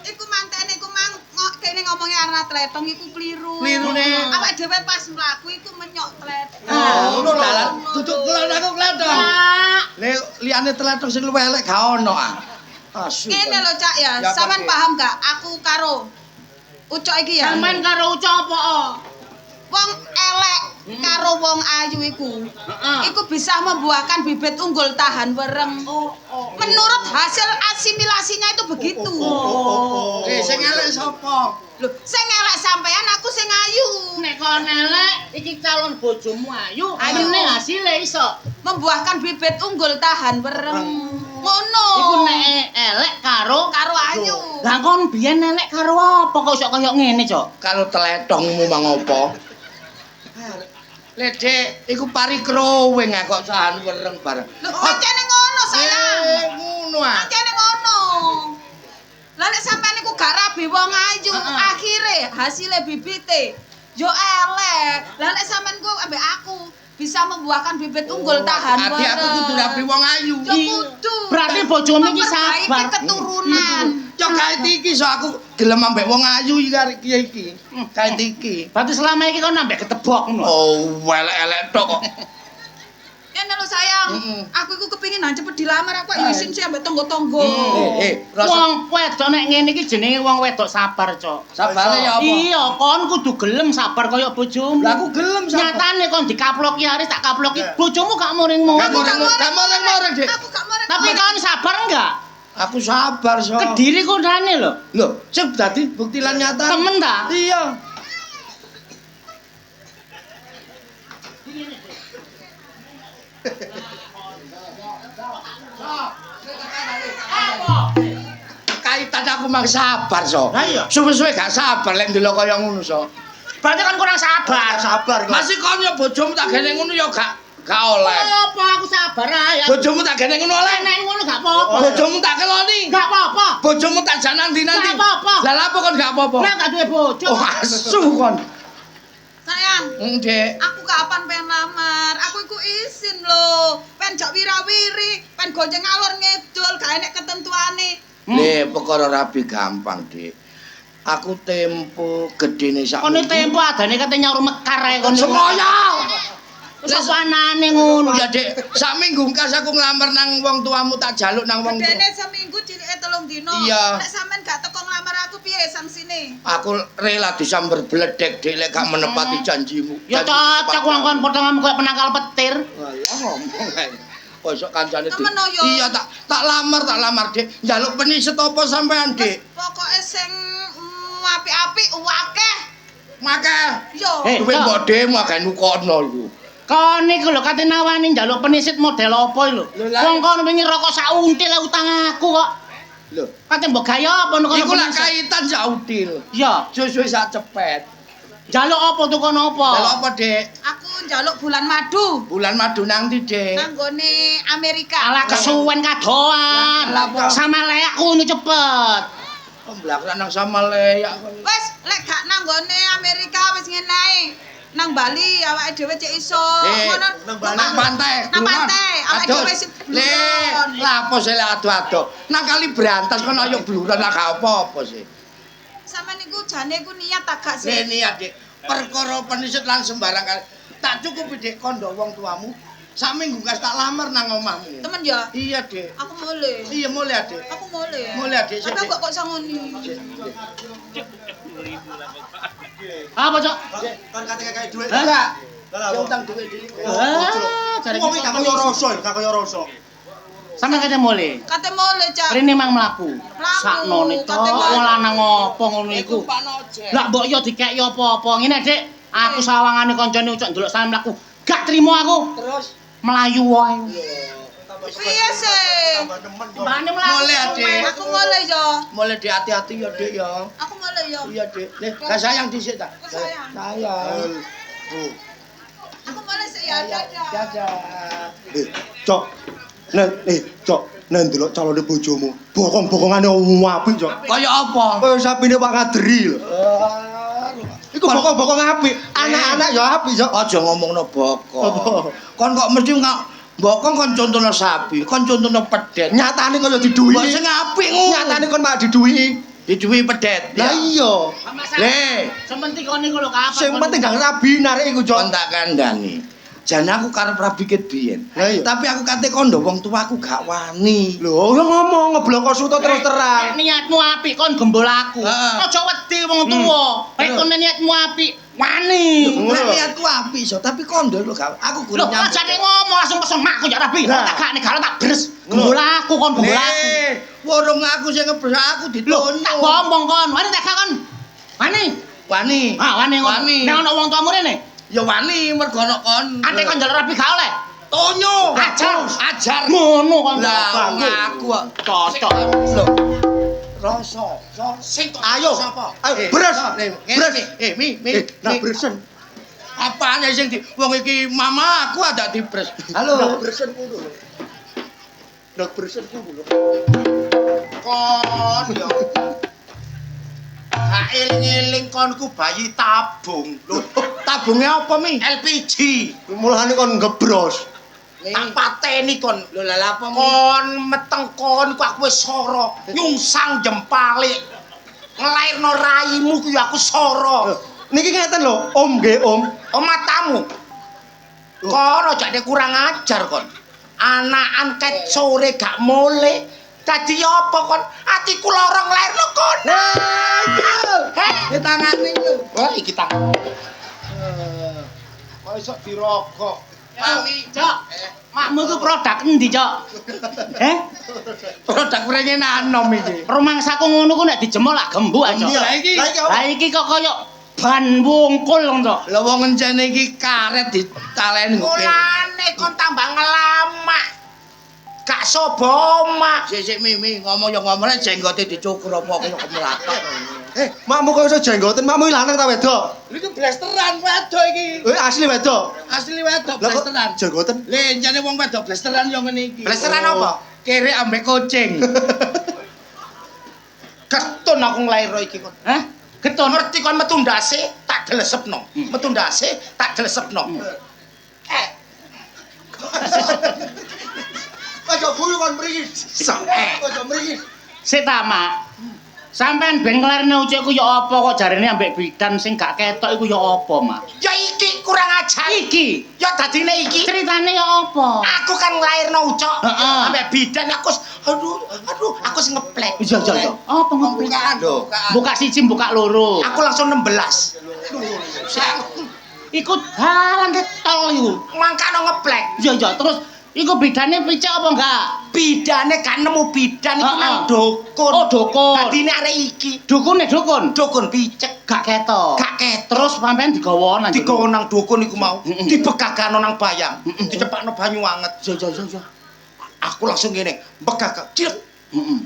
Iku mantene iku mang kene ngomongnya anak tletong iku keliru. Klirune. Awake dhewe pas mlaku iku menyok tletong. Oh, ngono dalan. Duduk kelon aku tletong. Le liyane tletong sing luwih elek gak ono ah. Asu. Ngene lho Cak ya, Ya, apa, sampean Dik? paham gak? Aku karo Ucok iki ya. sampean karo ucap apa Wong elek karo wong ayu iku. Iku bisa membuahkan bibit unggul tahan wereng. Menurut hasil asimilasinya itu begitu. Sing elek sapa? Loh, sing elek sampean aku sing ayu. nek kon elek iki calon bojomu ayu Ayu. ayune hasile iso Membuahkan bibit unggul tahan wereng. Ngono. iku nek elek karo karo ayu. lah kon biyen elek karo apa kok iso kaya ngene cok Kalau tletongmu mang apa? Le Dik, iku pari krowing ah, kok sahan wereng bareng. Lho, pancene ngono sayang. Ngono ah. Pancene ngono. Lah nek sampean iku gak rabi wong ayu, akhire hasilnya bibite yo elek. Lah nek sampean ku ambek aku bisa membuahkan bibit unggul tahan Adi aku kudu rabi wong ayu. Yo kudu. berarti bojomu iki Memperbaiki sabar keturunan. Cok kae iki so aku gelem ambek wong ayu iki arek iki. Kae iki. berarti selama iki kon ambek ketebok ngono Oh, elek-elek tok kok. Ngene lho sayang, aku iku kepengin nang cepet dilamar aku isin sih ambek tonggo-tonggo. Rasa wong wedok nek ngene iki jenenge wong wedok sabar cok sabare ya apa? iya kon kudu gelem sabar kaya bojomu Lah aku gelem sabar. nyatane kon dikaploki aris tak kaploki bojomu gak muring-muring Gak moreng-moreng, Dik. Aku gak marek. tapi kon sabar enggak Aku sabar, so. kediri kudane lho Lho, sing dadi bukti lan nyata. temen ta Iya. Kaitan aku mang sabar, so. Lah iya. Suwe-suwe gak sabar lek ndelok kaya ngono, so. berarti kan kurang sabar Sabar kok. Masih kon ya bojomu tak gene ngono ya gak oleh. apa aku sabar ae Bojomu tak gene ngono oleh. nek ngono gak apa-apa Bojomu tak keloni. gak apa-apa Bojomu tak janan dinanti. Gak apa-apa. Lah lha apa kon gak apa-apa? nek gak duwe bojo Oh, asu kon. Sayang, Dek. aku kapan pengen lamar? Aku iku izin lho. Pengen jak wirawiri, pengen gonceng ngalor ngidul, gak enek ketentuane. Le, perkara rabi gampang, Dik. Aku tempo gedene sak. kon tempo adane kate nyaur mekar ae kon Semoyo. Wis anane ngono Ya, Dik, sak minggu kas aku nglamar nang wong tuamu tak jaluk nang wong Gedene tua. seminggu cilike 3 dino. Iya. Nek sampean gak teko nglamar aku piye sangsine? Aku rela disamber bledek, Dik, lek gak menepati janjimu. ya cocok wong kon potonganmu koyo penangkal petir Walah ngomong ae. Kosok kancane Dik. Temen yo. Iya, tak lamar, Dik. Njaluk peniset apa sampean, Dik? Pokoke sing apik-apik akeh. Makeh. Yo. Eh, Duwe Cok. bodemu agak nukono iku. kon niku lho kate nawani njaluk penisit model apa lho Lho, lah. wong kon wingi rokok sak until utang aku kok Lho, kate mbok gaya apa ngono iku lak penisit? kaitan Saudil. ya Suwe-suwe sak cepet. njaluk apa tuh kono apa Kalau apa, Dik? Aku njaluk bulan madu Bulan madu nang ndi, Dik? nanggone Amerika. ala kesuwen kadoan Lah, apa? sama leak ngono cepet Pembelakuan nang sama leyak. Wes lek gak nanggone Amerika wis ngene ae. Nang Bali awake dhewe cek iso ngono. Nang pantai. Nang pantai awake Aduh, dhewe sing Le, bluron. lah apa sih lek adu-adu? Nang kali Brantas kono ayo bluron lah gak apa-apa sih. Sampeyan niku jane iku niat agak Le sih. niat, Dik. Perkara penisit lang sembarang kali. Tak cukupi Dik kondo wong tuamu. Sak minggu kas tak lamar nang omahmu. Temen ya? Iya, Dik. Aku mulai. Iya, mulai, Dik. Aku mulai. Mulai, Dik. Tapi aku kok sangoni. Apa, Cok? Kan kate kayak duit. Enggak. Lah, Ya utang duit Dik. Cari Wong iki gak kaya rasa, gak kaya rasa. sampean kate mulai. Kate mulai, Cak. Rene mang mlaku. Mlaku, Saknone to, kate wong lanang apa ngono iku. Pak Nojek. Lah mbok yo dikeki apa-apa. Ngene, Dik. Aku sawangane kancane ucuk ndelok sampean mlaku. Gak trimo aku. Terus Melayu wae. Piye sih? Mbane mlaku. mulai, Dik. Aku mulai yo. Mulai Dik hati-hati ya, Dik ya. Aku mulai yo. Iya, Dik. Nih, gak sayang dhisik ta? Sayang. Sayang. Aku mulai sih ya, dadah. Dadah. Cok. Cok, nek ndelok calone bojomu, bokong-bokongane apik, Cok. Kaya apa? Kaya sapine Pak Kadri lho. Iku bokong-bokong apik, anak-anak ya apik, Cok. Aja ngomongno bokong. Apa? Kon kok mesti bokong kon contohno sapi, kon contohno pedet. Nyatane kaya Mbok diduwi. sing apik ngono. Nyatane kon malah diduwi. Diduwi pedet. Lah iya. Le, Sing penting kon niku lho kapan. Sing penting gak rabi narik iku, Cok. kon tak kandhani. Jan aku karep rabi ket biyen. Lah iya. Tapi aku kate kondo wong tuaku gak wani. Lho, ya ngomong ngeblok suto terus terang. Niatmu apik kon gembol aku. Heeh. Aja wedi wong tuwa. Nek kon niatmu apik, wani. Nek niatku apik so, tapi kondo lho gak. Aku Lho, gurung nyambut. ajane ngomong langsung pesen makku ya rabi. Lah. Tak gak nek tak bres. Gembol aku kon gembol aku. Warung aku sing ngebres aku Lho, ditonyo. tak ngomong kon. Wani tak gak kon. Wani. Wani. Ah, wani kon. Wani. Nek ana wong tuamu rene, Ya wani mergo ana kon. ate kon njaluk rabi gak oleh. Tonyo. Ajar. Ajar. Ngono kon. Lah aku kok cocok. lho. Rasa, sing kok Ayo. sapa? Ayo, beres. Beres. Mi. Nah, beresen. Apane sing di wong iki mama aku ada dibres. Halo. beresen kudu lho. Ndak beresen kudu lho. Kon yo. Ha eling-eling konku bayi tabung. Lho, tabunge apa mi? LPG. Mulane kon ngebros. Tak pateni kon. Lho lha apa kon metengkon ku aku wis soro, nyungsang jempale. Ngelairno raimu ku ya aku soro. Niki ngeten lho, Om nggih, Om. Oh matamu. Kon aja nek kurang ajar kon. Anakan ket sore gak mule. Dadi apa kon? Atiku lara nglairno kon. Heh, tangane iki. Wah, iki tangan. Kok iso dirokok? Mami, Cok. Makmu ku produk endi, Cok? produk rene anom iki. Rumangsaku ngono ku nek dijemol lak gembuk aja. Lah iki. Lah iki kok koyo ban wungkul ngono to. Lah wong encene iki karet ditaleni kok. Mulane kon tambah ngelamak. Gak sobo mak. Sik Mimi ngomong yo ngomong jenggote dicukur apa kok mlatok. Makmu kok iso jenggoten? Makmu lanang ta wedok? Lha iki blasteran wedok iki. Asli wedok. Asli wedok Lah kok blasteran. jenggoten? Le encene wong wedok blasteran yo ngene iki. Blasteran apa? Kere ambek kucing. Ketun aku nglairno iki kon. Hah? Getun ngerti kon metu ndase tak delesepno. Metu ndase tak delesepno. Aja buru kon mriki. Aja mriki. Sik ta, Mak. Sampeyan ben nglarne ucikku ya apa kok jarene ambek bidan sing gak ketok iku ya apa, Mak? Ya iki kurang ajar. Iki Ya dadine iki. ceritane ya apa? Aku kan nglairno ucok. Heeh. Ambek bidan aku aduh aku wis ngeplek. Iya. Apa ngono? Bukaan lho. Buka siji, buka loro. Aku langsung 16. Iku dalan ketol iku. Mangkano ngeplek. Iya, terus iku bidane picek apa enggak? Bidane gak nemu bidan iku Heeh. nang dukun. Oh, dukun. Dadine arek iki. Dukune dukun. Dukun picek. Gak ketok. Gak ketok. Terus sampean digawa nang Digawa nang dukun iku mau. Mm-mm. Dibegagano nang bayang. Dicepakno banyu anget. Iya. Aku langsung ngene, begag. Cilek. Heeh.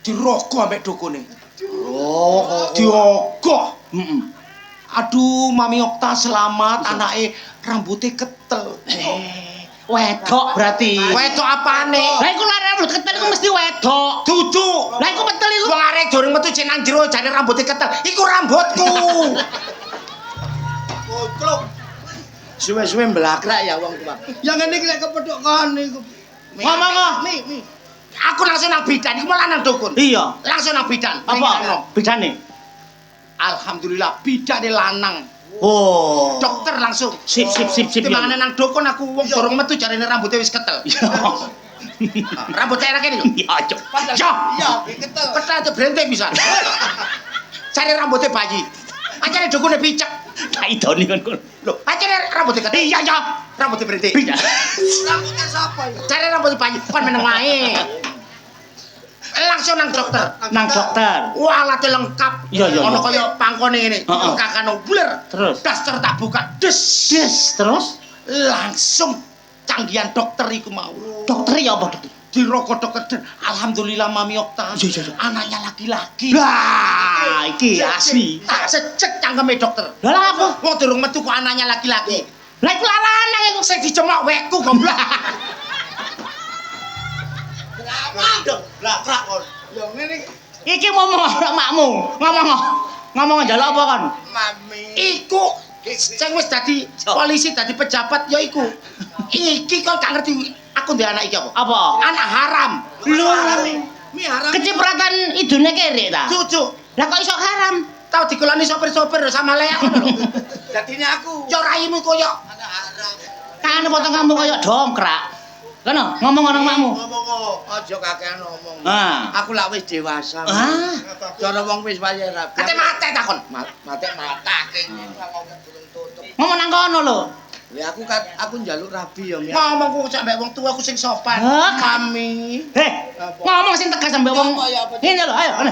Dirogoh ambek dukune. Oh. Diogoh. Heeh. Aduh, Mami Okta selamat, anake rambutnya ketel. Wedok berarti. Wedok apane? Lah iku lare rambut ketel iku mesti wedok. Dudu. Lah iku metel iku. Wong arek durung metu cek nang jero jane rambutnya ketel. Iku rambutku. Goblok. Suwe-suwe mblakrak ya wong tua. Ya ngene iki lek kepethuk kon niku. Ngomong. Mi. Aku langsung nang bidan, iku malah nang dukun. Iya. Langsung nang bidan. Apa? Bidane. Alhamdulillah bidane lanang. Oh. Dokter langsung. Sip. Timbangane nang dukun aku wong dorong metu jarene rambutnya wis ketel. Rambut saya kene lho. Ya, Cuk. Ya. Iya, ketel. Ketel te brente pisan. Cari rambutnya bayi. Ancane dukune picek. Tak idoni kon. Lho, ancane rambutnya ketel. Iya, ya. Rambutnya brente. Rambutnya sapa ya? Cari rambutnya bayi kon meneng wae. Langsung nang dokter. Nang dokter. Wah, alatnya lengkap. Iya. Ono kaya pangkone ngene. Heeh. Kakano buler. Terus? Daster tak buka. Des. Terus Langsung canggihan dokter iku mau. dokter ya apa, Dok? Dirokok dokter. Alhamdulillah Mami Okta. Iya. Anaknya laki-laki. Lah, iki asli. Tak secek cangkeme dokter. Lah apa? Wong durung metu kok anaknya laki-laki. Lah iku lanang iku. Sing dicemok wekku goblok. Lah krak kon. Yo ngene Iki ngomong ora makmu. Ngomong njaluk apa kon? Mami. Iku sing wis dadi polisi dadi pejabat ya iku. Iki kok gak ngerti aku ndek anak iki apa? Apa? Anak haram. Lho. Mi haram. Kecipratan idune kerek ta? Cucu. Lah kok iso haram? Tau dikeloni sopir-sopir sama leak ngono lho. Dadine aku. Yo raimu koyo anak haram. Kane potong kamu kaya dongkrak. Kono, ngomong nang makmu. Ngomong. Aja kakean ngomong. Ah. Aku lak wis dewasa. Ah. Cara wong wis wayah rabi. Ate mate takon. Mate matake ngomong durung tutup. Ngomong nang kono lho. Ya aku njaluk rabi ya. Ngomong kok sampe wong tuaku sing sopan. Ah, Mami. Ngomong sing tegas sampe wong. Ngene lho, ayo ngene.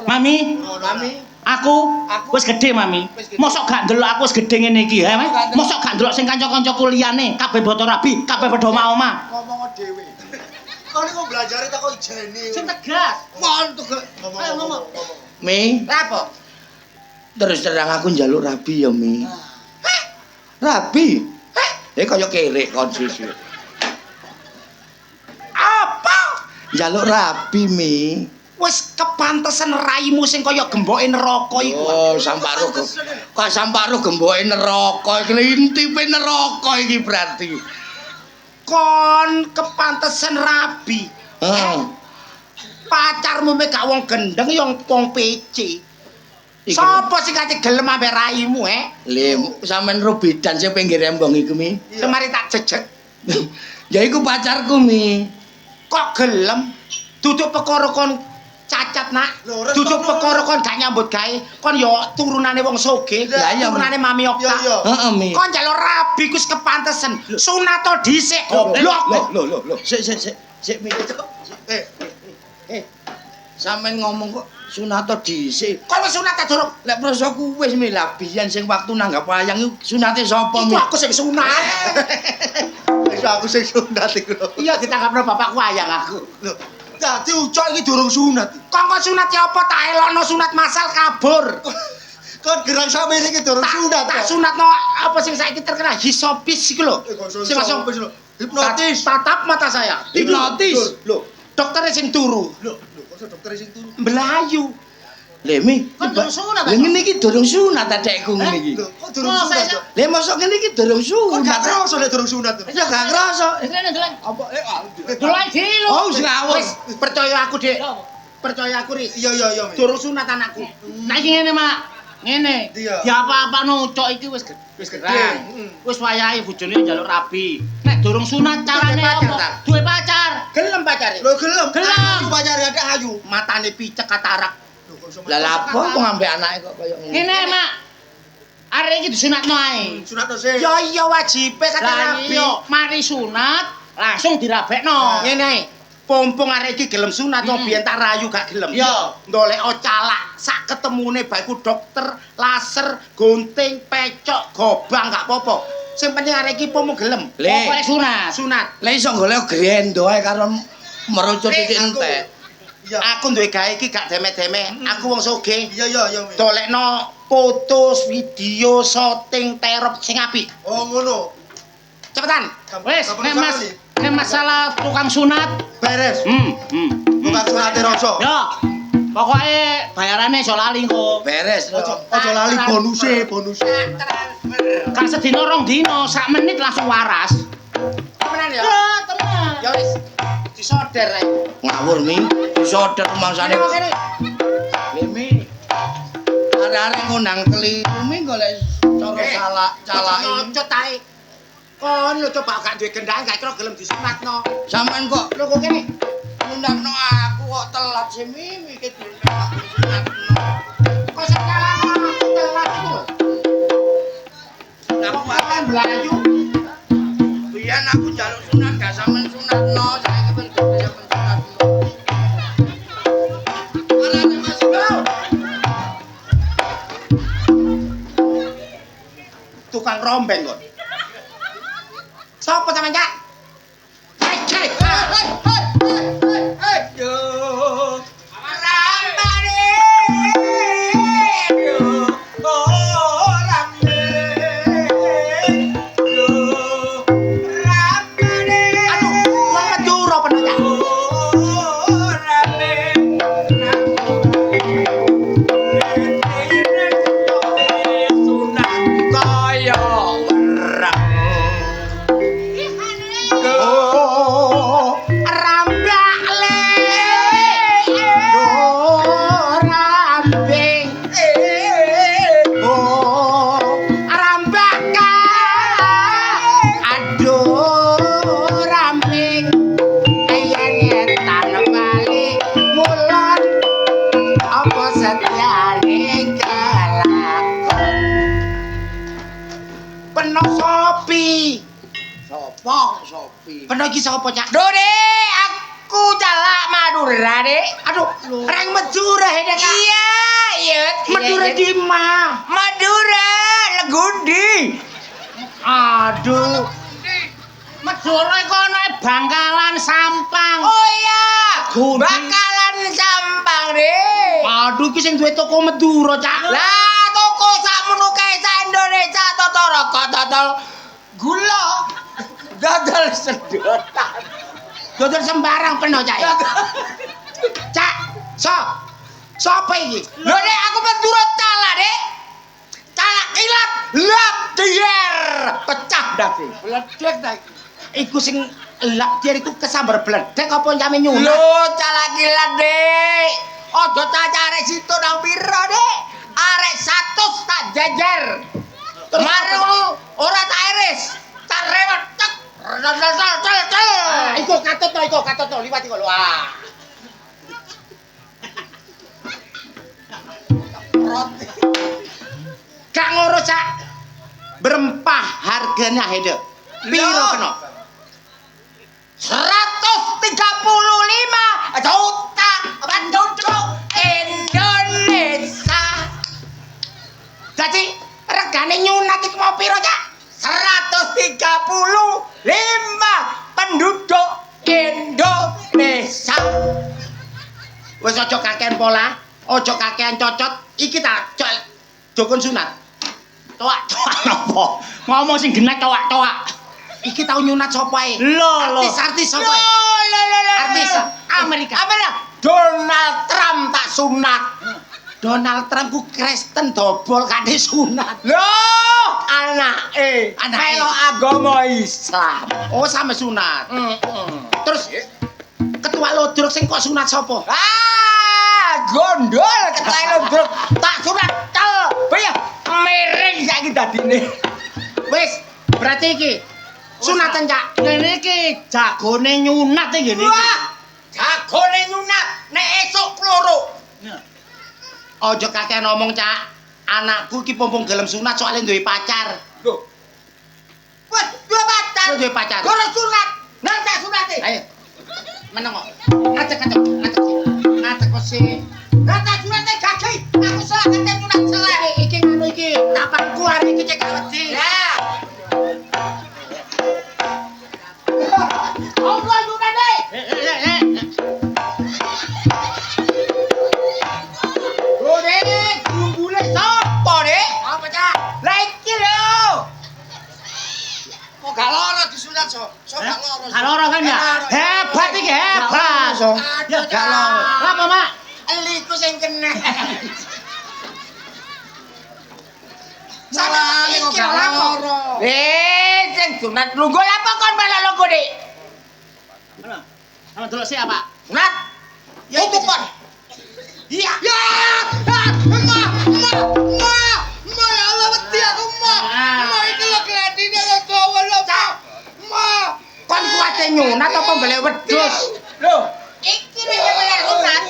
Mami, Mami. aku wis gedhe, Mami. Mosok gak ndelok aku wis gedhe ngene iki, ha? Mosok gak ndelok sing kanca-kancaku liyane kabeh boto rabi, kabeh padha omah-omah. Ngomong dhewe. Kau ini kok belajar tak kok ijeni. Sing tegas. Mon tuh. Ayo ngomong. Mi, rapo? Terus terang aku njaluk rabi ya, Mi. Rabi? Kaya kerek kon sisih. Apa? Njaluk rabi, Mi. Wis kepantesen raimu sing kaya gemboke neraka iku. Oh, samparo gemboke neraka iki intipe neraka iki berarti. Kon kepantesen rabi. Pacarmu mek gak wong gendeng ya wong PC. Sapa sing kate gelem ambek raimu, Lem, sampean Rubidan sing pinggir embong iku, Mi. Semari tak jejeg. Ya iku pacarku, Mi. Kok gelem duduk perkara kon cacat, Nak. Duduk perkara kon gak nyambut gawe. Kon ya turunane wong sugih, turunane Mami Okta. Heeh, Mi. Kon njaluk rabi kus kepantesen. Sunato dhisik, goblok. Lho. Sik, Mi. Sampeyan ngomong kok sunato dhisik. Kok wis sunat ta durung? Lek prasaku wis milah biyen sing waktu nanggap wayang iku sunate sapa, Mi? Iku aku sing sunat. Wis aku sing sunat iku. Iya ditangkapno bapakku wayang aku. Lho, dadi ucok iki durung sunat. Kok sunat ya apa tak elokno sunat masal kabur. Kon gerang sampe iki durung sunat. Tak sunatno apa sing saiki terkenal hisopis iku lho. Sing langsung hipnotis. Tatap mata saya. Hipnotis. Lho, Dokternya sing turu. kok dokter sing turu? Mblayu. Lemi, Kon durung sunat ta? lha ngene iki durung sunat adekku ngene iki. Lho, kok durung sunat? Cok? Lha mosok ngene iki durung Kok gak sunat. kerasa nek durung sunat? Ya gak kerasa. Ngene ndelok. Apa Ndelok iki lho. Oh, wis ngawur. Percaya aku, Dik. Percaya aku, Ri. Iya. Durung sunat anakku. Nah iki ngene, Mak. Ngene. Iya. Ya apa-apano cok iki wis gedhe. Wis wayahe bojone njaluk rabi. Nek durung sunat carane pacar, apa? ta? Duwe pacar. Gelem pacare. Lho gelem. Gelem. Pacare ada ayu. Matane picek katarak. Lho, kok iso Lah lha apa kok ngambil anake kok kaya ngene. Ngene, Mak. Arek iki disunatno ae. sunat to sih. Ya iya wajibe kata Lah rabi. iya, mari sunat langsung dirabekno. Ngene ae. Pompong arek iki gelem sunat kok biyen tak rayu gak gelem. Iya. Ndolek calak sak ketemune baeku dokter, laser, gunting, pecok, gobang gak apa-apa. Sing penting arek iki pomo gelem. Pokoke sunat. Sunat. Lah iso golek grendo ae karo merucut titik entek. Iya. Aku duwe gawe iki gak deme-deme. Aku wong sugih. Iya. Dolekno foto, video, syuting, terop sing apik. Oh ngono. Cepetan. Wis, nek masalah tukang sunat, Beres. Bukan sunate rasa. ya pokoke bayarane iso lali kok. Beres. Aja lali bonuse. Kan sedina rong dina, sak menit langsung waras. Temenan ya? Ya, tenan. Ya wis. Disoder ae. Ngawur, Mi. Disoder rumangsane. Lemi. Arek ngundang keliru mi golek cara calak. Nyocot ae. Kon lho coba gak duwe gendang gak kira gelem disunatno. Sampeyan kok Lho kok kene ngundangno aku kok telat sih Mimi iki diundang. kok sekarang aku telat iki lho. Napa Kan blayu. biyen aku njaluk sunat gak sampean sunatno, saiki ben gede sunat. Arek Mas Bro. Tukang rombeng kok. Sopo sampean, Cak? Cek. Yo. Rambane. Oh, rambe. Rambane. Aduh, wong Madura penuh, Cak. Oh, rambe. Sunat kaya werang. Oh, rambak le. Oh, rambing. Oh, rambak ka. Aduh, rambing. Ayan ngetan bali mulon. Apa setiane kelakon. Penuh sopi. Sopo Sopi? Penuh iki sapa, Cak? Dore, aku calak Madura, Dek. Aduh, reng Madura hene, Kak. Iya, Madura di mana? Madura, Legundi. Aduh. Madura iku ana Bangkalan Sampang. Oh iya, Gundi. Bakalan Sampang, Dek. Aduh iki sing duwe toko Madura, Cak. Lah, toko sakmono kae sak Indonesia toto rokok total gula. Dodol sedotan. Dodol sembarang penuh, Cak. Cak, sapa iki? Lho, Dek, aku Madura Cala, Dek. Cala kilat, lap dier, pecah dake. Bledek ta iki. Iku sing lap dier iku kesambar bledek apa nyame nyunat? Lho, Cala kilat, Dek. Ojo cacare situ nang pira, Dek. Arek 100 tak jejer. Mari lu ora tak iris. Tak rewet cek. Iku katut to, liwat iku lho. Ah. Gak ngurus, Cak. Berempah harganya hede. Piro kena? 135 juta penduduk Indonesia. Jadi regane nyunat iku mau piro, Cak? 135 penduduk Indonesia. Wis aja kakean pola, aja kakean cocot. Iki ta jokon sunat. Toak-toak napa? Ngomong sing genah toak-toak. Iki tau nyunat sapa ae? Lho. Artis sapa ae? Artis Amerika. Donald Trump tak sunat. Donald Trump ku Kristen dobol kate sunat. Loh, anake melo agama Islam. Oh, sampe sunat. Terus ketua lodrok sing kok sunat sapa? Ah, gondol ketua lodrok tak sunat tel. Piye? Miring saiki dadine. Wis, berarti iki sunatan, Cak. Ngene iki jagone nyunat iki ngene iki. Wah, jagone nyunat nek esuk kloro. Aja kakean ngomong, Cak. Anakku iki pompong gelem sunat soalnya duwe pacar. Lho. Wes, duwe pacar. Duwe pacar. Goro sunat. Nang tak sunate. Ayo. Meneng kok. Ngadeg sih. Nang tak sunate gagi. Aku salah kate nyunat salah. Iki ngono iki. Kapanku arek iki cek wedi. Lah. Oh, sunat deh. Dek, gumbule sapa, Dek? Apa, Cak? Lah iki lho. Kok gak lara disunat so gak lara. Gak lara kan ya? Hebat iki, hebat. Ya gak lara. Apa, Mak? Eliku sing kena. Salah kok gak lara. Sing sunat lungguh apa kon malah lungguh, Dik? Sama delok sik, Pak. Sunat. Ya itu, Pak. Iya. Ya! Emak! sunat apa golek wedhus? Lho, Iki nek nyembelih sunat.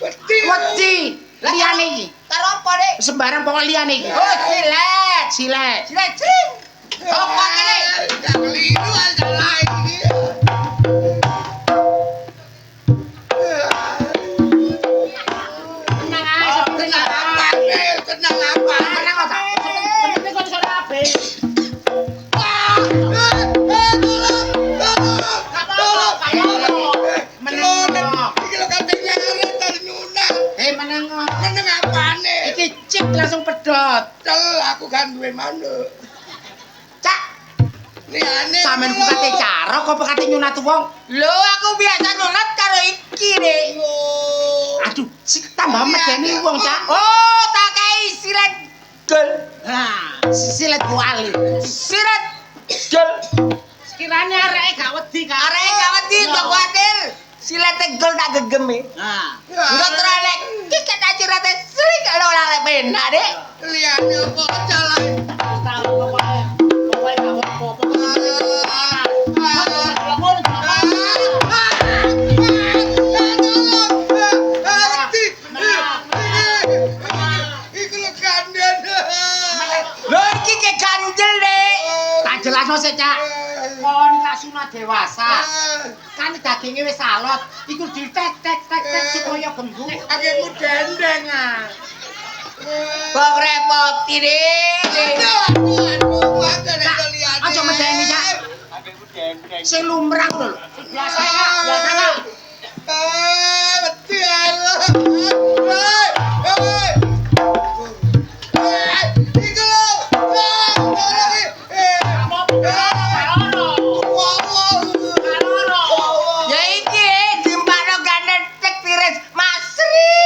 wedi liyane iki. Karo apa, Dik? Sembarang pokok liyane iki. Oh, silet. Silet. Silet jring. Apa kene? Keliru salah iki. Tenang ae, tenang ae. Tenang apa? Tenang kok. Penting kok iso rabe. Meneng. Meneng apane? Iki cip langsung pedot. Cel aku kan duwe manuk. Cak, Liyane sampean ku kate carok apa kate nyunat wong? Lho, aku biasa nyunat karo iki, Dik. Aduh, sik tambah medeni wong, Cak. Oh, tak kei silet gel. Nah, silet kuali. Silet Gel. Sekiranya areke gak wedi kan. arek gak wedi kok kuatir. Silet gel tak gegeme. Nah, Enggak teralek. Iki tak cirate sering kalau ora lek penak, Dik. liyane apa salah? tahu pokoknya gak apa-apa. Iku lho kandhen. Lho iki ke ganjel, Dik. Tak jelasno sik, Cak. Kon gak sunat dewasa. Kan daginge wis alot, iku ditek-tek-tek supaya gembung. Aku dendeng ah. Kok repoti, Dik. Aja medeni, Cak. Sing lumrah lho. Biasa ya, biasa ya. Ya iki dimpakno gandeng tek tiris Masri.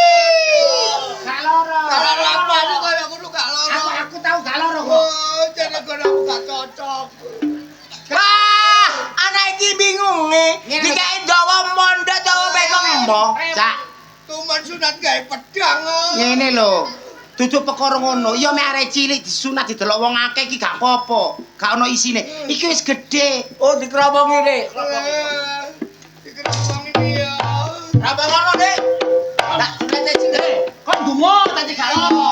Gak loro. Aku tahu gak loro kok. Wah, anak iki bingung nih. Dikai dawa mondok dawa pekong mbok. Cak, Tuman sunat gawe pedang. ngene lho. Dudu perkara ngono. Ya mek arek cilik disunat didelok wong akeh iki gak apa-apa. Gak ono isine. Iki wis gedhe. Oh, dikerobongi, Dik. Dikerobong ini ya. Rabang ngono, Dik. Tak sunate sini. Kon dungo tadi gak loro.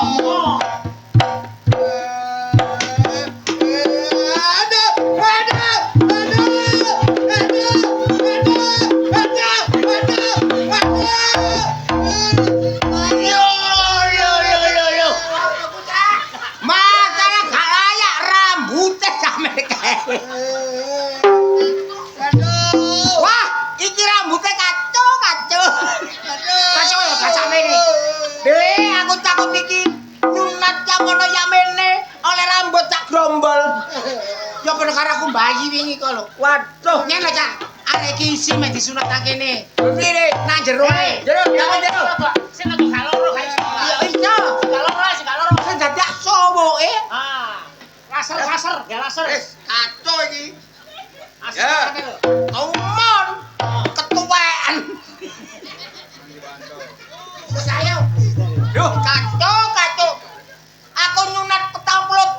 Masalah gak layak rambutnya sampe kae. Wah, iki rambutnya kacau. Masuk ya gak samene. Dek, aku takut iki nyunat kamono yamene oleh rambut cak grombol. Ya bener karo aku bayi wingi kok lho. Waduh, Ngene lho, Cak. Arek iki isi mek disunat tak kene. iki Dik. Nang jero ae. Jero, jangan jero. Sing gak loro gak iso. Ya iya. Sing gak loro. Sing dadak sowoke. Ah. Laser, ya laser. Kacau iki. Asik Ya. kan lho. Umon ketuaan. Wis ayo. Duh, Kacau. Aku nyunat 40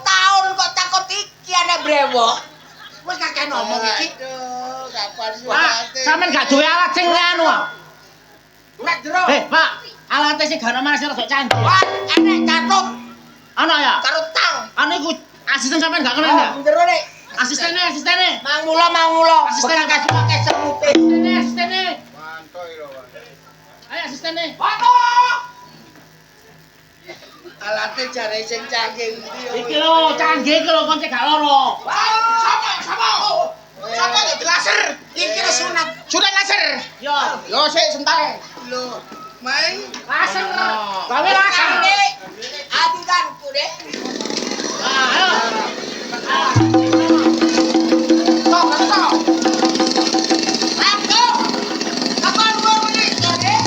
tahun kok takut iki ana brewok. Wis kakek ngomong iki. aduh, kapan Pak, sunate? sampean gak duwe alat sing anu. Nek jero. Pak, alate sing gak mana sing rada canggih. Wah, enek catut Ana ya? karo tang. Anu iku asisten sampean gak kenal ya? Jero Dik. Asistene. Mangulo. Asisten Bekas pakai semute. Asistene. Ayo asistene. Alate jare sing canggih ndi yo. Iki lho, canggih iki lho kon cek gak loro. Sapa? Sapa ya dilaser? Iki lho sunat. Sudah laser. Yo. Yo sik sentae. Lho, main Laser. Gawe laser. Dik. Adikanku, Dik. Ayo. Aku. Kapan gua beli, Dik?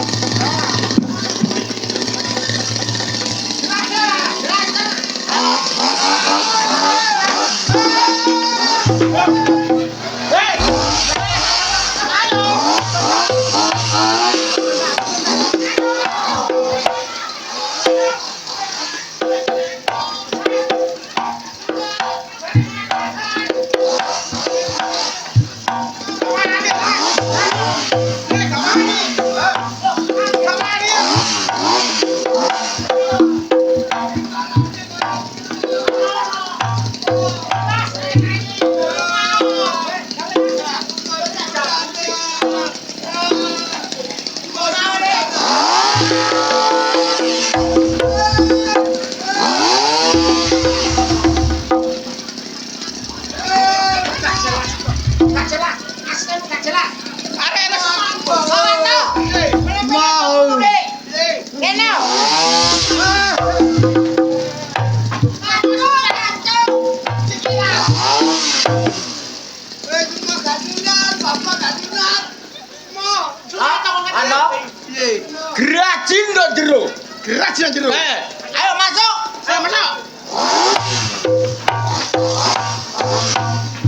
Gerajin ndok jero. Gerajin nang jero. Ayo masuk. Ayo masuk.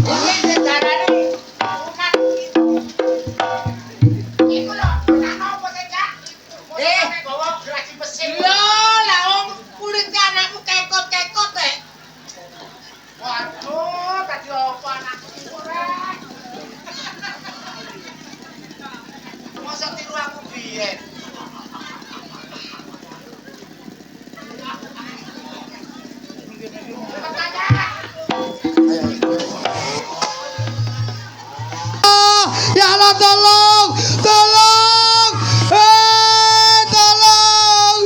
Ini darane umat iku lho, ana apa sih, Cak? Bawa gerajin mesin. Lho, lah wong kulit anakmu kekot-kekot Waduh, tadi apa anakku ora? Masa tiru aku biyen. Ya Allah tolong, tolong, tolong.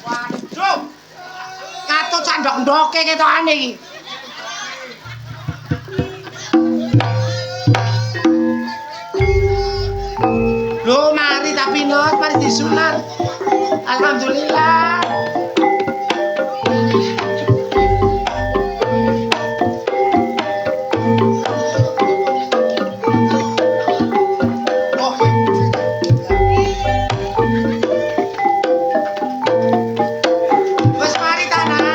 Waduh. Katut sandok-ndoke ketokane iki. Loh, mari tapi not, mari disunat. Alhamdulillah. Wes mari tanah.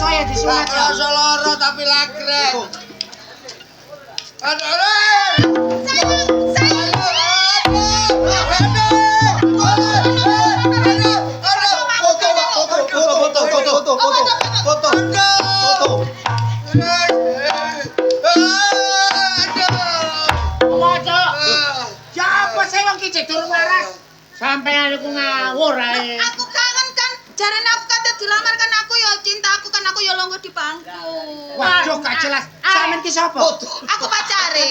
Saya disunat ya. Loro tapi lagrek. Aduh. Siapa sih wong ki durung waras? Sampeyan iku ngawur ae. Aku kangen kan, jarane aku kate dilamar kan aku ya cinta aku kan aku ya longgo di bangku. Waduh, gak jelas. Sampeyan ki sapa? Aku pacare.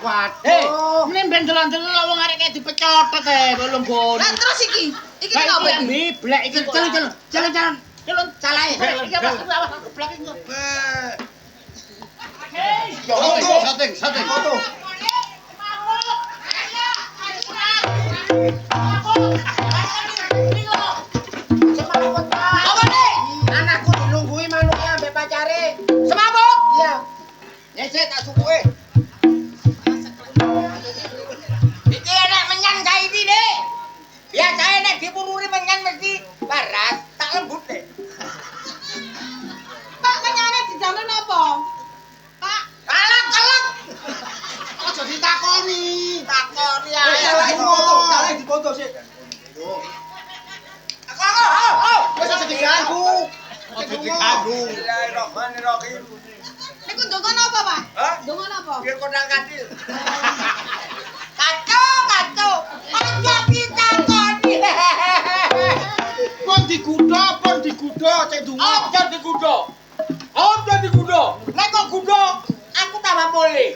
Waduh. Ini ben delon-delon wong arek kayak dipecotot belum gon. Lah terus iki kenapa iki? Blek iki Jalan. Delon Salahe. Iki apa blek iki. Sating. Apa nih? Anakku dilunggui manuknya ambek pacare. Semabut. Iya. Nyesek tak sukuke. Iki enek menyan kae iki, Dik. Biasane nek dipururi menyan mesti paras, tak lembut, Dik. Pak kenyane dijamin apa? Pak, Kalak. Aja ditakoni. Takoni Eh, ae. salah dipoto sih. Wes aja diganggu. Aja diganggu. Bismillahirrahmanirrahim. niku ndonga napa, Pak? Hah? Ndonga napa? Biar kodang kadil. Kacau. Aja ditakoni. Pon digudo, cek dungo. Aja digudo. Nek kok gudo, aku tambah mole.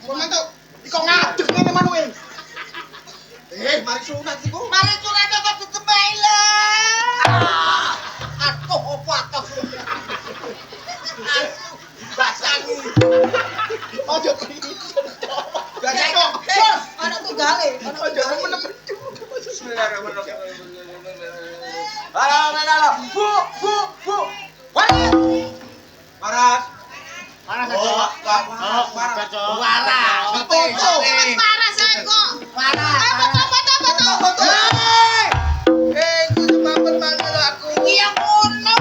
Pon mantuk. Iko ngadeg ngene manuke. Mari sunat iku. Mari curane kok ditemai lho. Aduh, opo atus. Basangi. Aja iki. Ana tunggale, ana tunggale. Bismillahirrahmanirrahim. Halo. Bu. Waras. Waras. Foto wis parah saya kok. Foto. Iku semampun manggil aku. Iki yang ngono.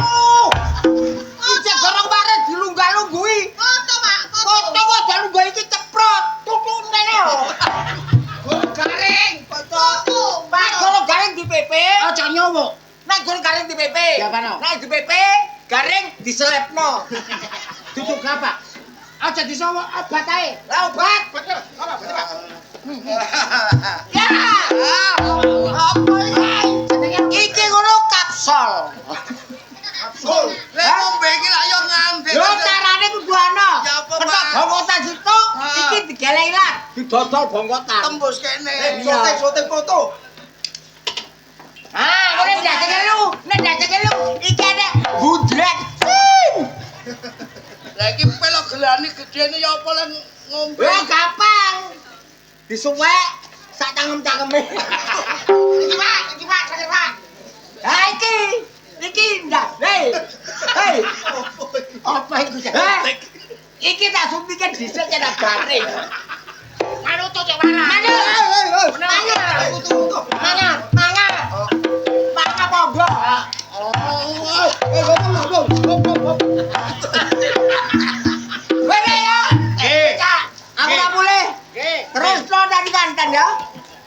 diselepno. Duduk apa? Aja disowo obat ae. Lah obat. Betul. Apa betul, Pak? Ya. Apa iki? Iki ngono kapsul. Kapsul. Lek ngombe iki lak yo ngandel. Lho carane kudu ana. Ya apa, Ketok Pak? bongkotan situ, iki digeleki lah, didodol bongkotan. Tembus kene. Sotek foto. Ah, ngene ndaseke lu, iki ada budrek. Lah iki pelok gelane gedene ya apa lan ngombe. Wah, gampang. Disuwek sak cangkem-cangkeme. Iki, Pak, sakit, Pak. Ha iki ndak. Hei. Apa iku cek? Iki tak sumpike dhisik nek garing. Manut to cek mana? Mangan. Mangan apa, Wene ya. Cak, aku ora boleh. Terus lo dari kanten ya.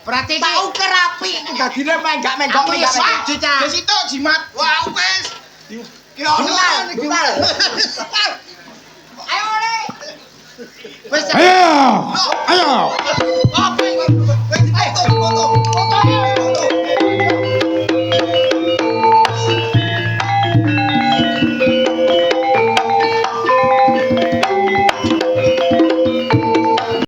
Berarti iki Tak uker rapi iki dadine menggak-menggok aku ya setuju, Cak. Wis itu jimat. Wah, wis. Ki ono iki. Ayo, Le. Wis. Ayo!